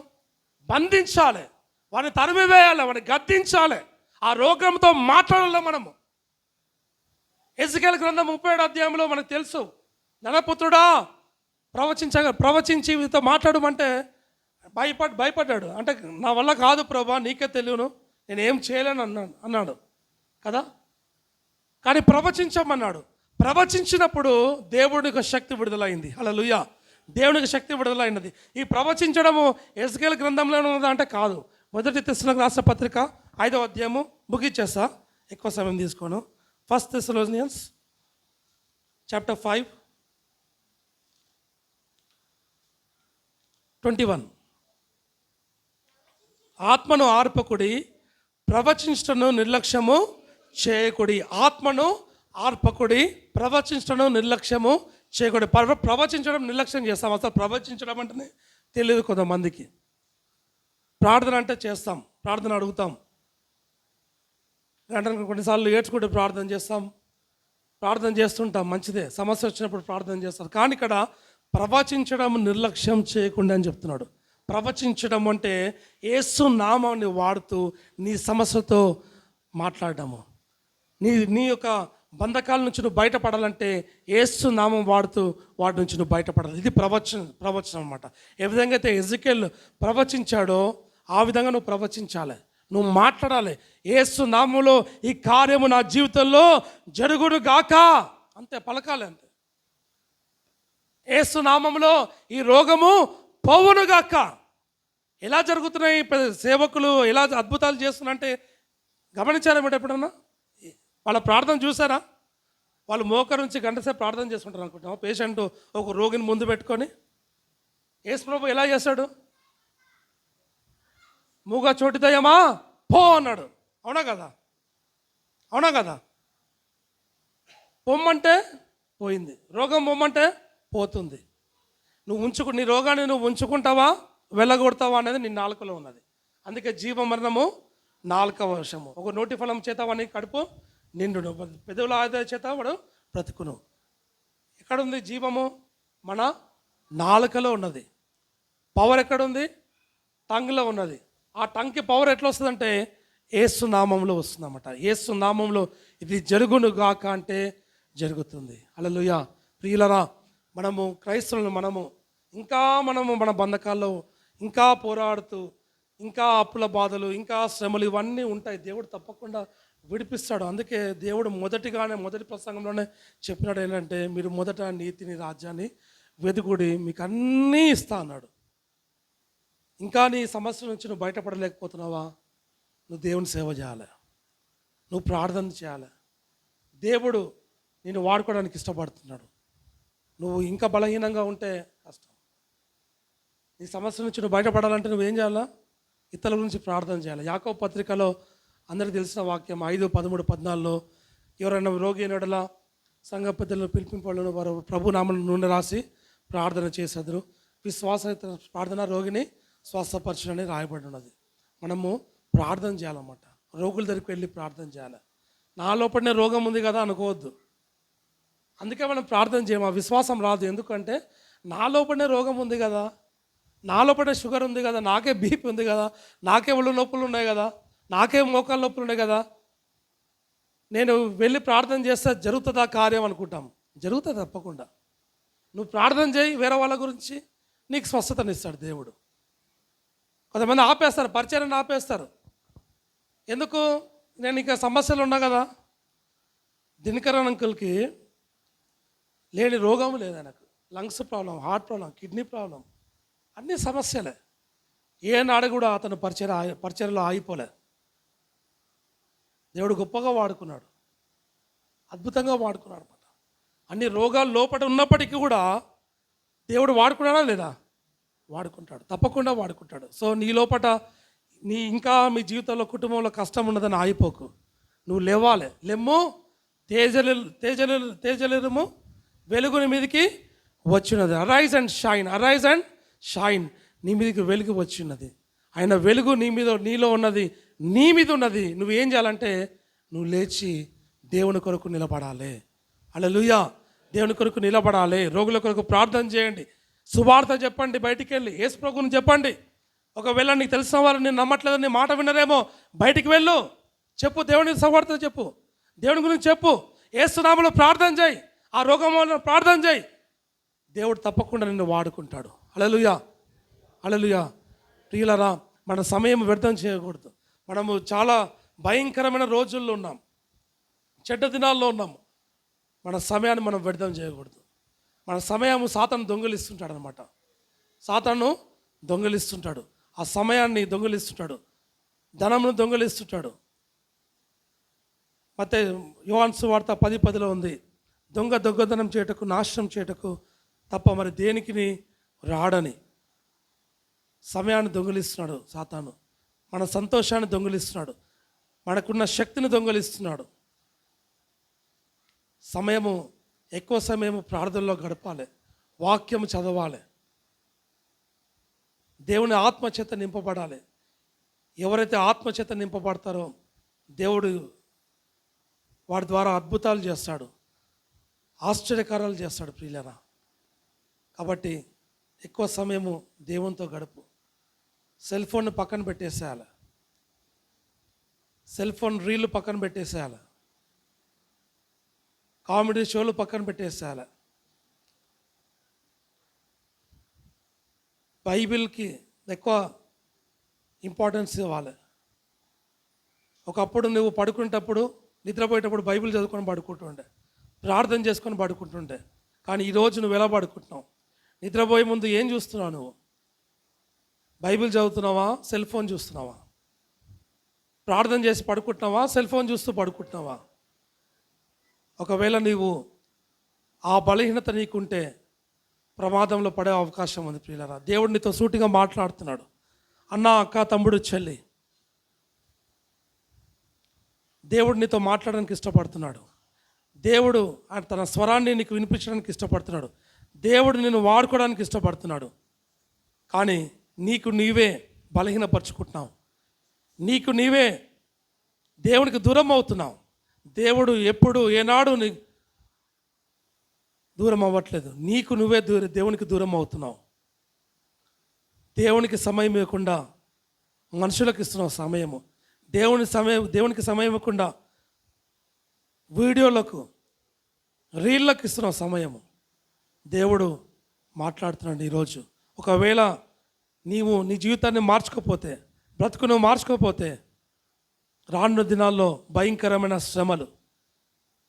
బంధించాలి, వాడిని తరిమివేయాలి, వాడిని గద్దించాలి, ఆ రోగంతో మాట్లాడాలి మనము. ఎజెకియెలు గ్రంథం 37వ అధ్యాయంలో మనకు తెలుసు, నరపుత్రుడా ప్రవచించి వీరితో మాట్లాడమంటే భయపడ్డాడు. అంటే నా వల్ల కాదు ప్రభా, నీకే తెలియను, నేను ఏం చేయలేను అన్నాడు కదా. కానీ ప్రవచించమన్నాడు. ప్రవచించినప్పుడు దేవునికి శక్తి విడుదలైంది. హల్లెలూయా. దేవునికి శక్తి విడుదలైనది. ఈ ప్రవచించడము ఎజెకియెలు గ్రంథంలోనే ఉన్నదా అంటే కాదు. 1 తెస్సలోనికీయులకు రాసిన పత్రిక 5వ అధ్యాయము ముగిచ్చేస్తా, ఎక్కువ సమయం తీసుకోను. 1 Thessalonians chapter 5:21. ఆత్మను ఆర్పకుడి, ప్రవచించటను నిర్లక్ష్యము చేయకుడి. ఆత్మను ఆర్పకుడి, ప్రవచించటను నిర్లక్ష్యము చేయకుడి. ప్రవచించడం నిర్లక్ష్యం చేస్తాం. అసలు ప్రవచించడం అంటేనే తెలియదు కొంతమందికి. ప్రార్థన అంటే చేస్తాం, ప్రార్థన అడుగుతాం, గంటలకు కొన్నిసార్లు ఏడ్చుకుంటూ ప్రార్థన చేస్తుంటాం, మంచిదే. సమస్య వచ్చినప్పుడు ప్రార్థన చేస్తారు. కానీ ఇక్కడ ప్రవచించడం నిర్లక్ష్యం చేయకుండా అని చెప్తున్నాడు. ప్రవచించడం అంటే యేసు నామాన్ని వాడుతూ నీ సమస్యతో మాట్లాడడము. నీ యొక్క బంధకాల నుంచి నువ్వు బయటపడాలంటే యేసు నామం వాడుతూ వాటి నుంచి నువ్వు బయటపడాలి. ఇది ప్రవచనం అనమాట. ఏ విధంగా అయితే ఎజెకియెలు ప్రవచించాడో ఆ విధంగా నువ్వు ప్రవచించాలి, నువ్వు మాట్లాడాలి. యేసు నామములో ఈ కార్యము నా జీవితంలో జరుగును గాక, అంతే పలకాలి, అంతే. యేసు నామములో ఈ రోగము పోవును గాక. ఎలా జరుగుతున్నాయి సేవకులు, ఎలా అద్భుతాలు చేస్తున్నారంటే గమనించారా మీరు ఎప్పుడన్నా? వాళ్ళ ప్రార్థన చూసారా? వాళ్ళు మోకరు నుంచి గంటసేపు ప్రార్థన చేసుకుంటారు అనుకుంటాం. పేషెంట్ ఒక రోగిని ముందు పెట్టుకొని యేసు ప్రభు ఎలా చేశాడు? మూగ చోటిదయమా పో అన్నాడు. అవునా కదా? పొమ్మంటే పోయింది, రోగం పొమ్మంటే పోతుంది. నీ రోగాన్ని నువ్వు ఉంచుకుంటావా, వెళ్ళగొడతావా అనేది నీ నాలుకలో ఉన్నది. అందుకే జీవ మరణము నాలుక వశము. ఒక నోటి ఫలం చేత వాని కడుపు నిండును, పెదవుల ఆదాయ చేత వాడు బ్రతుకును. ఎక్కడుంది జీవము? మన నాలుకలో ఉన్నది. పవర్ ఎక్కడుంది? టంగ్లో ఉన్నది. ఆ టంగ్కి పవర్ ఎట్లా వస్తుందంటే యేసు నామంలో వస్తుందన్నమాట. యేసు నామంలో ఇది జరుగును గాక అంటే జరుగుతుంది. హల్లెలూయా. ప్రియులరా, మనము క్రైస్తవులను మనము మన బంధకాల్లో ఇంకా పోరాడుతూ, ఇంకా అప్పుల బాధలు, ఇంకా శ్రమలు ఇవన్నీ ఉంటాయి. దేవుడు తప్పకుండా విడిపిస్తాడు. అందుకే దేవుడు మొదటి ప్రసంగంలోనే చెప్పినాడు ఏంటంటే, మీరు మొదట నీతిని రాజ్యాన్ని వెదుగుడి, మీకు అన్నీ ఇస్తా అన్నాడు. ఇంకా నీ సమస్య నుంచి నువ్వు బయటపడలేకపోతున్నావా? నువ్వు దేవుని సేవ చేయాలి, నువ్వు ప్రార్థన చేయాలి. దేవుడు నేను వాడుకోవడానికి ఇష్టపడుతున్నాడు. నువ్వు ఇంకా బలహీనంగా ఉంటే కష్టం. నీ సమస్య నుంచి నువ్వు బయటపడాలంటే నువ్వేం చేయాలా? ఇతరుల గురించి ప్రార్థన చేయాలి. యాకోబు పత్రికలో అందరికీ తెలిసిన వాక్యం 5:13-14 ఎవరైనా రోగి అయినడలా సంఘ పెద్దలను పిలిపింపలను వారు ప్రభు నామమున నూనె రాసి ప్రార్థన చేసేద్దరు. విశ్వాస ప్రార్థన రోగిని స్వస్థపరచునని రాయబడి ఉన్నది. మనము ప్రార్థన చేయాలన్నమాట. రోగుల దగ్గరికి వెళ్ళి ప్రార్థన చేయాలి. నా లోపలనే రోగం ఉంది కదా అనుకోవద్దు. అందుకే మనం ప్రార్థన చేయము. ఆ విశ్వాసం రాదు. ఎందుకంటే నా లోపలనే రోగం ఉంది కదా, నా లోపలనే షుగర్ ఉంది కదా, నాకే బీపీ ఉంది కదా, నాకే ఒళ్ళు నొప్పులు ఉన్నాయి కదా, నాకే మోకాళ్ళ నొప్పులు ఉన్నాయి కదా, నేను వెళ్ళి ప్రార్థన చేస్తే జరుగుతుందా కార్యం అనుకుంటాం. జరుగుతుంది తప్పకుండా. నువ్వు ప్రార్థన చేయి వేరే వాళ్ళ గురించి, నీకు స్వస్థతనిస్తాడు దేవుడు. కొంతమంది ఆపేస్తారు, పరిచయాన్ని ఆపేస్తారు. ఎందుకు? నేను ఇంకా సమస్యలు ఉన్నా కదా. దినకరన్ అంకుల్కి లేని రోగం లేదు. ఆయనకు lungs problem, heart problem, kidney problem, అన్ని సమస్యలే. ఏనాడు కూడా అతను పరిచర్యలో ఆగిపోలే. దేవుడు గొప్పగా వాడుకున్నాడు, అద్భుతంగా వాడుకున్నాడు అనమాట. అన్ని రోగాలు లోపల ఉన్నప్పటికీ కూడా దేవుడు వాడుకున్నాడా లేదా? వాడుకుంటాడు, తప్పకుండా వాడుకుంటాడు. సో నీ లోపల ఇంకా మీ జీవితంలో కుటుంబంలో కష్టం ఉన్నదని ఆగిపోకు. నువ్వు లేవాలి. లెమ్ము, తేజలిరుము, వెలుగుని మీదకి వచ్చినది. Arise and shine, arise and shine. నీ మీదకి వెలుగు వచ్చినది. ఆయన వెలుగు నీలో ఉన్నది, నీ మీద ఉన్నది. నువ్వేం చేయాలంటే నువ్వు లేచి దేవుని కొరకు నిలబడాలి. హల్లెలూయా. దేవుని కొరకు నిలబడాలి. రోగుల కొరకు ప్రార్థన చేయండి, సువార్త చెప్పండి, బయటికి వెళ్ళి యేసు ప్రభువుని చెప్పండి. ఒకవేళ నీకు తెలిసిన వారు నేను నమ్మట్లేదు, నీ మాట వినరేమో, బయటికి వెళ్ళు, చెప్పు, దేవుని సువార్త చెప్పు, దేవుని గురించి చెప్పు, యేసు నామములో ప్రార్థన చేయి, ఆ రోగం వల్ల ప్రార్థన చేయి. దేవుడు తప్పకుండా నిన్ను వాడుకుంటాడు. హల్లెలూయా, హల్లెలూయా. ప్రియులరా, మన సమయం వ్యర్థం చేయకూడదు. మనము చాలా భయంకరమైన రోజుల్లో ఉన్నాం, చెడ్డ దినాల్లో ఉన్నాము. మన సమయాన్ని మనం వ్యర్థం చేయకూడదు. మన సమయం సాతాను దొంగిలిస్తుంటాడు అనమాట. సాతాను దొంగిలిస్తుంటాడు, ఆ సమయాన్ని దొంగిలిస్తుంటాడు, ధనమును దొంగిలిస్తుంటాడు. ಮತ್ತೆ యోహాను సువార్త 10:10 ఉంది, దొంగతనం చేయటకు, నాశనం చేయటకు తప్ప మరి దేనికి రాడని. సమయాన్ని దొంగిలిస్తున్నాడు సాతాను, మన సంతోషాన్ని దొంగిలిస్తున్నాడు, మనకున్న శక్తిని దొంగిలిస్తున్నాడు. ఎక్కువ సమయము ప్రార్థనలో గడపాలి, వాక్యము చదవాలి, దేవుని ఆత్మచేత నింపబడాలి. ఎవరైతే ఆత్మచేత నింపబడతారో దేవుడు వాడి ద్వారా అద్భుతాలు చేస్తాడు, ఆశ్చర్యకారాలు చేస్తాడు. ప్రియులరా, కాబట్టి ఎక్కువ సమయము దేవునితో గడుపు. సెల్ ఫోన్ పక్కన పెట్టేసేయాలి, సెల్ ఫోన్ రీళ్ళు పక్కన పెట్టేసేయాలి, కామెడీ షోలు పక్కన పెట్టేసేయాలి. బైబిల్కి ఎక్కువ ఇంపార్టెన్స్ ఇవ్వాలి. ఒకప్పుడు నువ్వు పడుకునేటప్పుడు, నిద్రపోయేటప్పుడు బైబిల్ చదువుకొని పడుకుంటుండే, ప్రార్థన చేసుకొని పడుకుంటుండే. కానీ ఈరోజు నువ్వు ఎలా పడుకుంటున్నావు? నిద్రపోయే ముందు ఏం చూస్తున్నావు? నువ్వు బైబిల్ చదువుతున్నావా, సెల్ ఫోన్ చూస్తున్నావా? ప్రార్థన చేసి పడుకుంటున్నావా, సెల్ ఫోన్ చూస్తూ పడుకుంటున్నావా? ఒకవేళ నీవు ఆ బలహీనత నీకుంటే ప్రమాదంలో పడే అవకాశం ఉంది. ప్రియులారా, దేవుడు నీతో సూటిగా మాట్లాడుతున్నాడు. అన్న, అక్క, తమ్ముడు, చెల్లి, దేవుడు నీతో మాట్లాడడానికి ఇష్టపడుతున్నాడు. దేవుడు తన స్వరాన్ని నీకు వినిపించడానికి ఇష్టపడుతున్నాడు. దేవుడు నిన్ను వాడుకోవడానికి ఇష్టపడుతున్నాడు. కానీ నీకు నీవే బలహీనపరుచుకుంటున్నావు, నీకు నీవే దేవునికి దూరం అవుతున్నావు. దేవుడు ఎప్పుడు ఏనాడు దూరం అవ్వట్లేదు, నీకు నువ్వే దేవునికి దూరం అవుతున్నావు. దేవునికి సమయం ఇవ్వకుండా మనుషులకు ఇస్తున్నావు సమయము. దేవునికి సమయం ఇవ్వకుండా వీడియోలకు, రీళ్ళకు ఇస్తున్నావు సమయము. దేవుడు మాట్లాడుతున్నాడు ఈరోజు. ఒకవేళ నీవు నీ జీవితాన్ని మార్చుకోపోతే, బ్రతుకును మార్చుకోపోతే, రానున్న దినాల్లో భయంకరమైన శ్రమలు,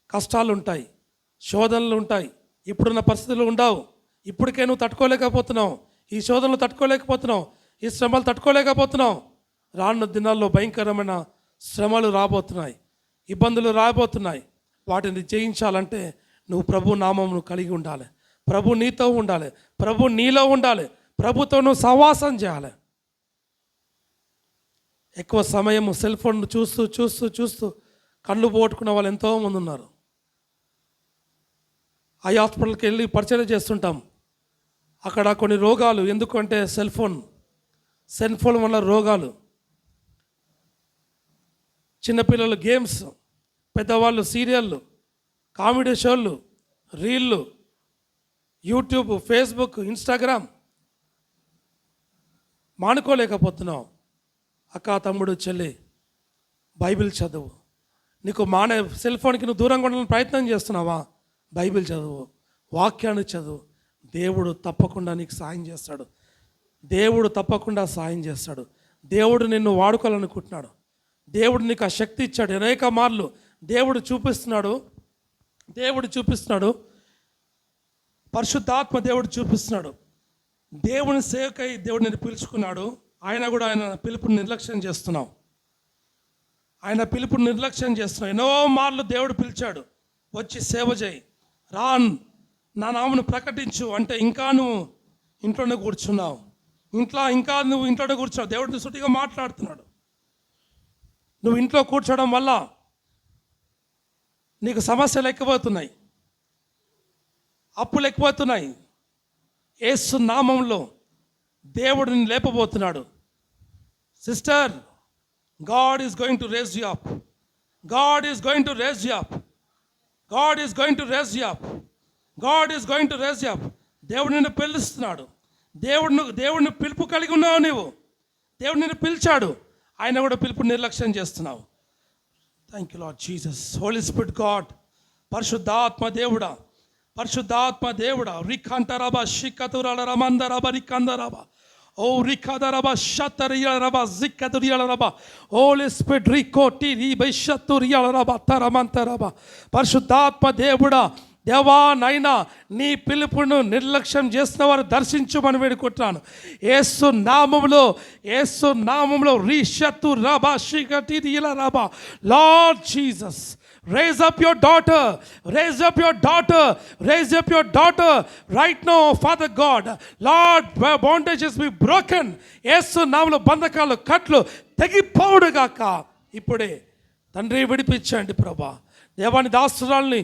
కష్టాలు ఉంటాయి, శోధనలు ఉంటాయి. ఇప్పుడున్న పరిస్థితులు ఉండవు. ఇప్పటికే నువ్వు తట్టుకోలేకపోతున్నావు, ఈ శోధనలు తట్టుకోలేకపోతున్నావు, ఈ శ్రమలు తట్టుకోలేకపోతున్నావు. రానున్న దినాల్లో భయంకరమైన శ్రమలు రాబోతున్నాయి, ఇబ్బందులు రాబోతున్నాయి. వాటిని జయించాలంటే నువ్వు ప్రభు నామమును కలిగి ఉండాలి, ప్రభు నీతో ఉండాలి, ప్రభు నీలో ఉండాలి, ప్రభుతో నువ్వు సహవాసం చేయాలి. ఎక్కువ సమయం సెల్ ఫోన్ చూస్తూ చూస్తూ చూస్తూ కళ్ళు పోగొట్టుకున్న వాళ్ళు ఎంతోమంది ఉన్నారు. ఐ హాస్పిటల్కి వెళ్ళి పరిచయం చేస్తుంటాం. అక్కడ కొన్ని రోగాలు, ఎందుకంటే సెల్ ఫోన్ వల్ల రోగాలు. చిన్నపిల్లలు గేమ్స్, పెద్దవాళ్ళు సీరియళ్ళు, కామెడీ షోలు, రీళ్ళు, యూట్యూబ్, ఫేస్బుక్, ఇన్స్టాగ్రామ్ మానుకోలేకపోతున్నావు. అక్క, తమ్ముడు, చెల్లి, బైబిల్ చదువు. నీకు సెల్ ఫోన్కి నువ్వు దూరంగా ఉండాలని ప్రయత్నం చేస్తున్నావా? బైబిల్ చదువు, వాక్యాన్ని చదువు. దేవుడు తప్పకుండా నీకు సాయం చేస్తాడు. దేవుడు తప్పకుండా సాయం చేస్తాడు. దేవుడు నిన్ను వాడుకోవాలనుకుంటున్నాడు. దేవుడు నీకు ఆ శక్తి ఇచ్చాడు. అనేక మార్లు దేవుడు చూపిస్తున్నాడు. పరిశుద్ధాత్మ దేవుడు చూపిస్తున్నాడు. దేవుని సేవకై దేవుడు నిన్ను పిలుచుకున్నాడు. ఆయన పిలుపుని నిర్లక్ష్యం చేస్తున్నావు. ఎన్నో మార్లు దేవుడు పిలిచాడు, వచ్చి సేవ చేయి, నా నామను ప్రకటించు అంటే ఇంకా నువ్వు ఇంట్లోనే కూర్చున్నావు. దేవుడిని సుటిగా మాట్లాడుతున్నాడు. నువ్వు ఇంట్లో కూర్చోవడం వల్ల నీకు సమస్యలు ఎక్కువవుతున్నాయి, అప్పులు ఎక్కువవుతున్నాయి. యేసు నామంలో దేవుడిని లేపబోతున్నాడు. Sister, God is going to raise you up. God is going to raise you up. God is going to raise you up. God is going to raise you up. దేవుడు నిన్ను పిలుస్తున్నాడు. దేవుడిని పిలుపు కలిగి ఉన్నావు నీవు. దేవుడు నిన్ను పిలిచాడు, ఆయన కూడా పిలుపు నిర్లక్ష్యం చేస్తున్నావు. Thank you Lord Jesus. Holy Spirit God, పరిశుద్ధాత్మ దేవుడా, రికంటరబా షికతురలరమందరబా రికందరబా ఓ రికదరబా షతరియలరబా జికతురియలరబా హోలీ స్పిరిట్ రికోటి రిబైషతురియలరబా తరమంతరబా. పరిశుద్ధాత్మ దేవుడా, దేవా నైనా నీ పిలుపును నిర్లక్ష్యం చేసిన వారు దర్శించమని వేడుకుంటున్నాను. యేసు నామములో రీషతు రబా షికటిరియల రబా. Lord Jesus, raise up your daughter right now, Father God. Lord, bondages be broken. యేసు నామములో బంధకాలు, కట్లు తెగిపోవుడు గాక. ఇప్పుడే తండ్రి విడిపించండి ప్రభా. దేవాని దాసురాల్ని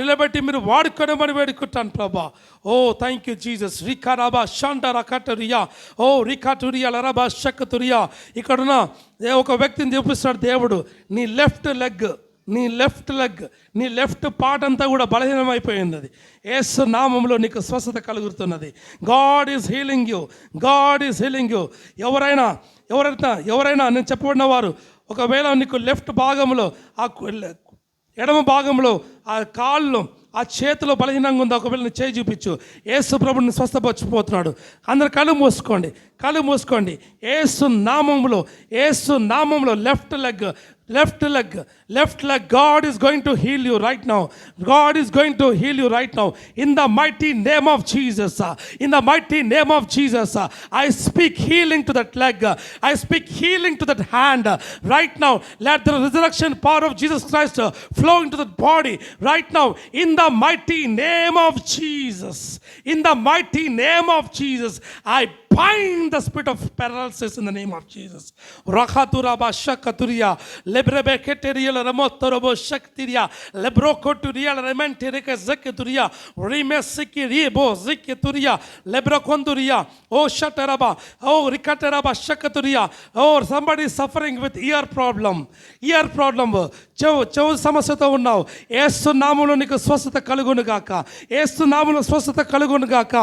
నిలబెట్టి మీరు వాడుకోవడమని వేడుకుంటాను ప్రభా. ఓ థ్యాంక్ యూ జీసస్. రికారాబా షాంటారా కటరియా ఓ రికాటురియా లరాబా షక్కతురియా. ఇక్కడున్న ఒక వ్యక్తిని చూపిస్తాడు దేవుడు. నీ లెఫ్ట్ పార్ట్ అంతా కూడా బలహీనమైపోయింది. అది యేసు నామములో నీకు స్వస్థత కలుగుతున్నది. God is healing you. ఎవరైనా నేను చెప్పబడిన వారు, ఒకవేళ నీకు లెఫ్ట్ భాగంలో, ఎడమ భాగంలో, ఆ కాళ్ళు, ఆ చేతిలో బలహీనంగా ఉందో ఒకవేళ నీ చేయి చూపించు. యేసు ప్రభుని స్వస్థపరచిపోతున్నాడు. అందరు కళ్ళు మూసుకోండి. యేసు నామములో left leg. God is going to heal you right now. In the mighty name of Jesus. I speak healing to that leg. I speak healing to that hand right now. Let the resurrection power of Jesus Christ flow into that body right now. In the mighty name of Jesus. I bind the spirit of paralysis in the name of Jesus. Rakhaturaba shakaturiya lebrebeketeria remotorobo shaktiria lebrokoturia rementereka zakaturia rimesikiribo zikituria lebrokonduria oh shataraba oh rikataraba shakaturia oh somebody suffering with ear problem చెవు సమస్యతో ఉన్నావు యేసు నామములో నీకు స్వస్థత కలుగును గాక యేసు నామములో స్వస్థత కలుగును గాక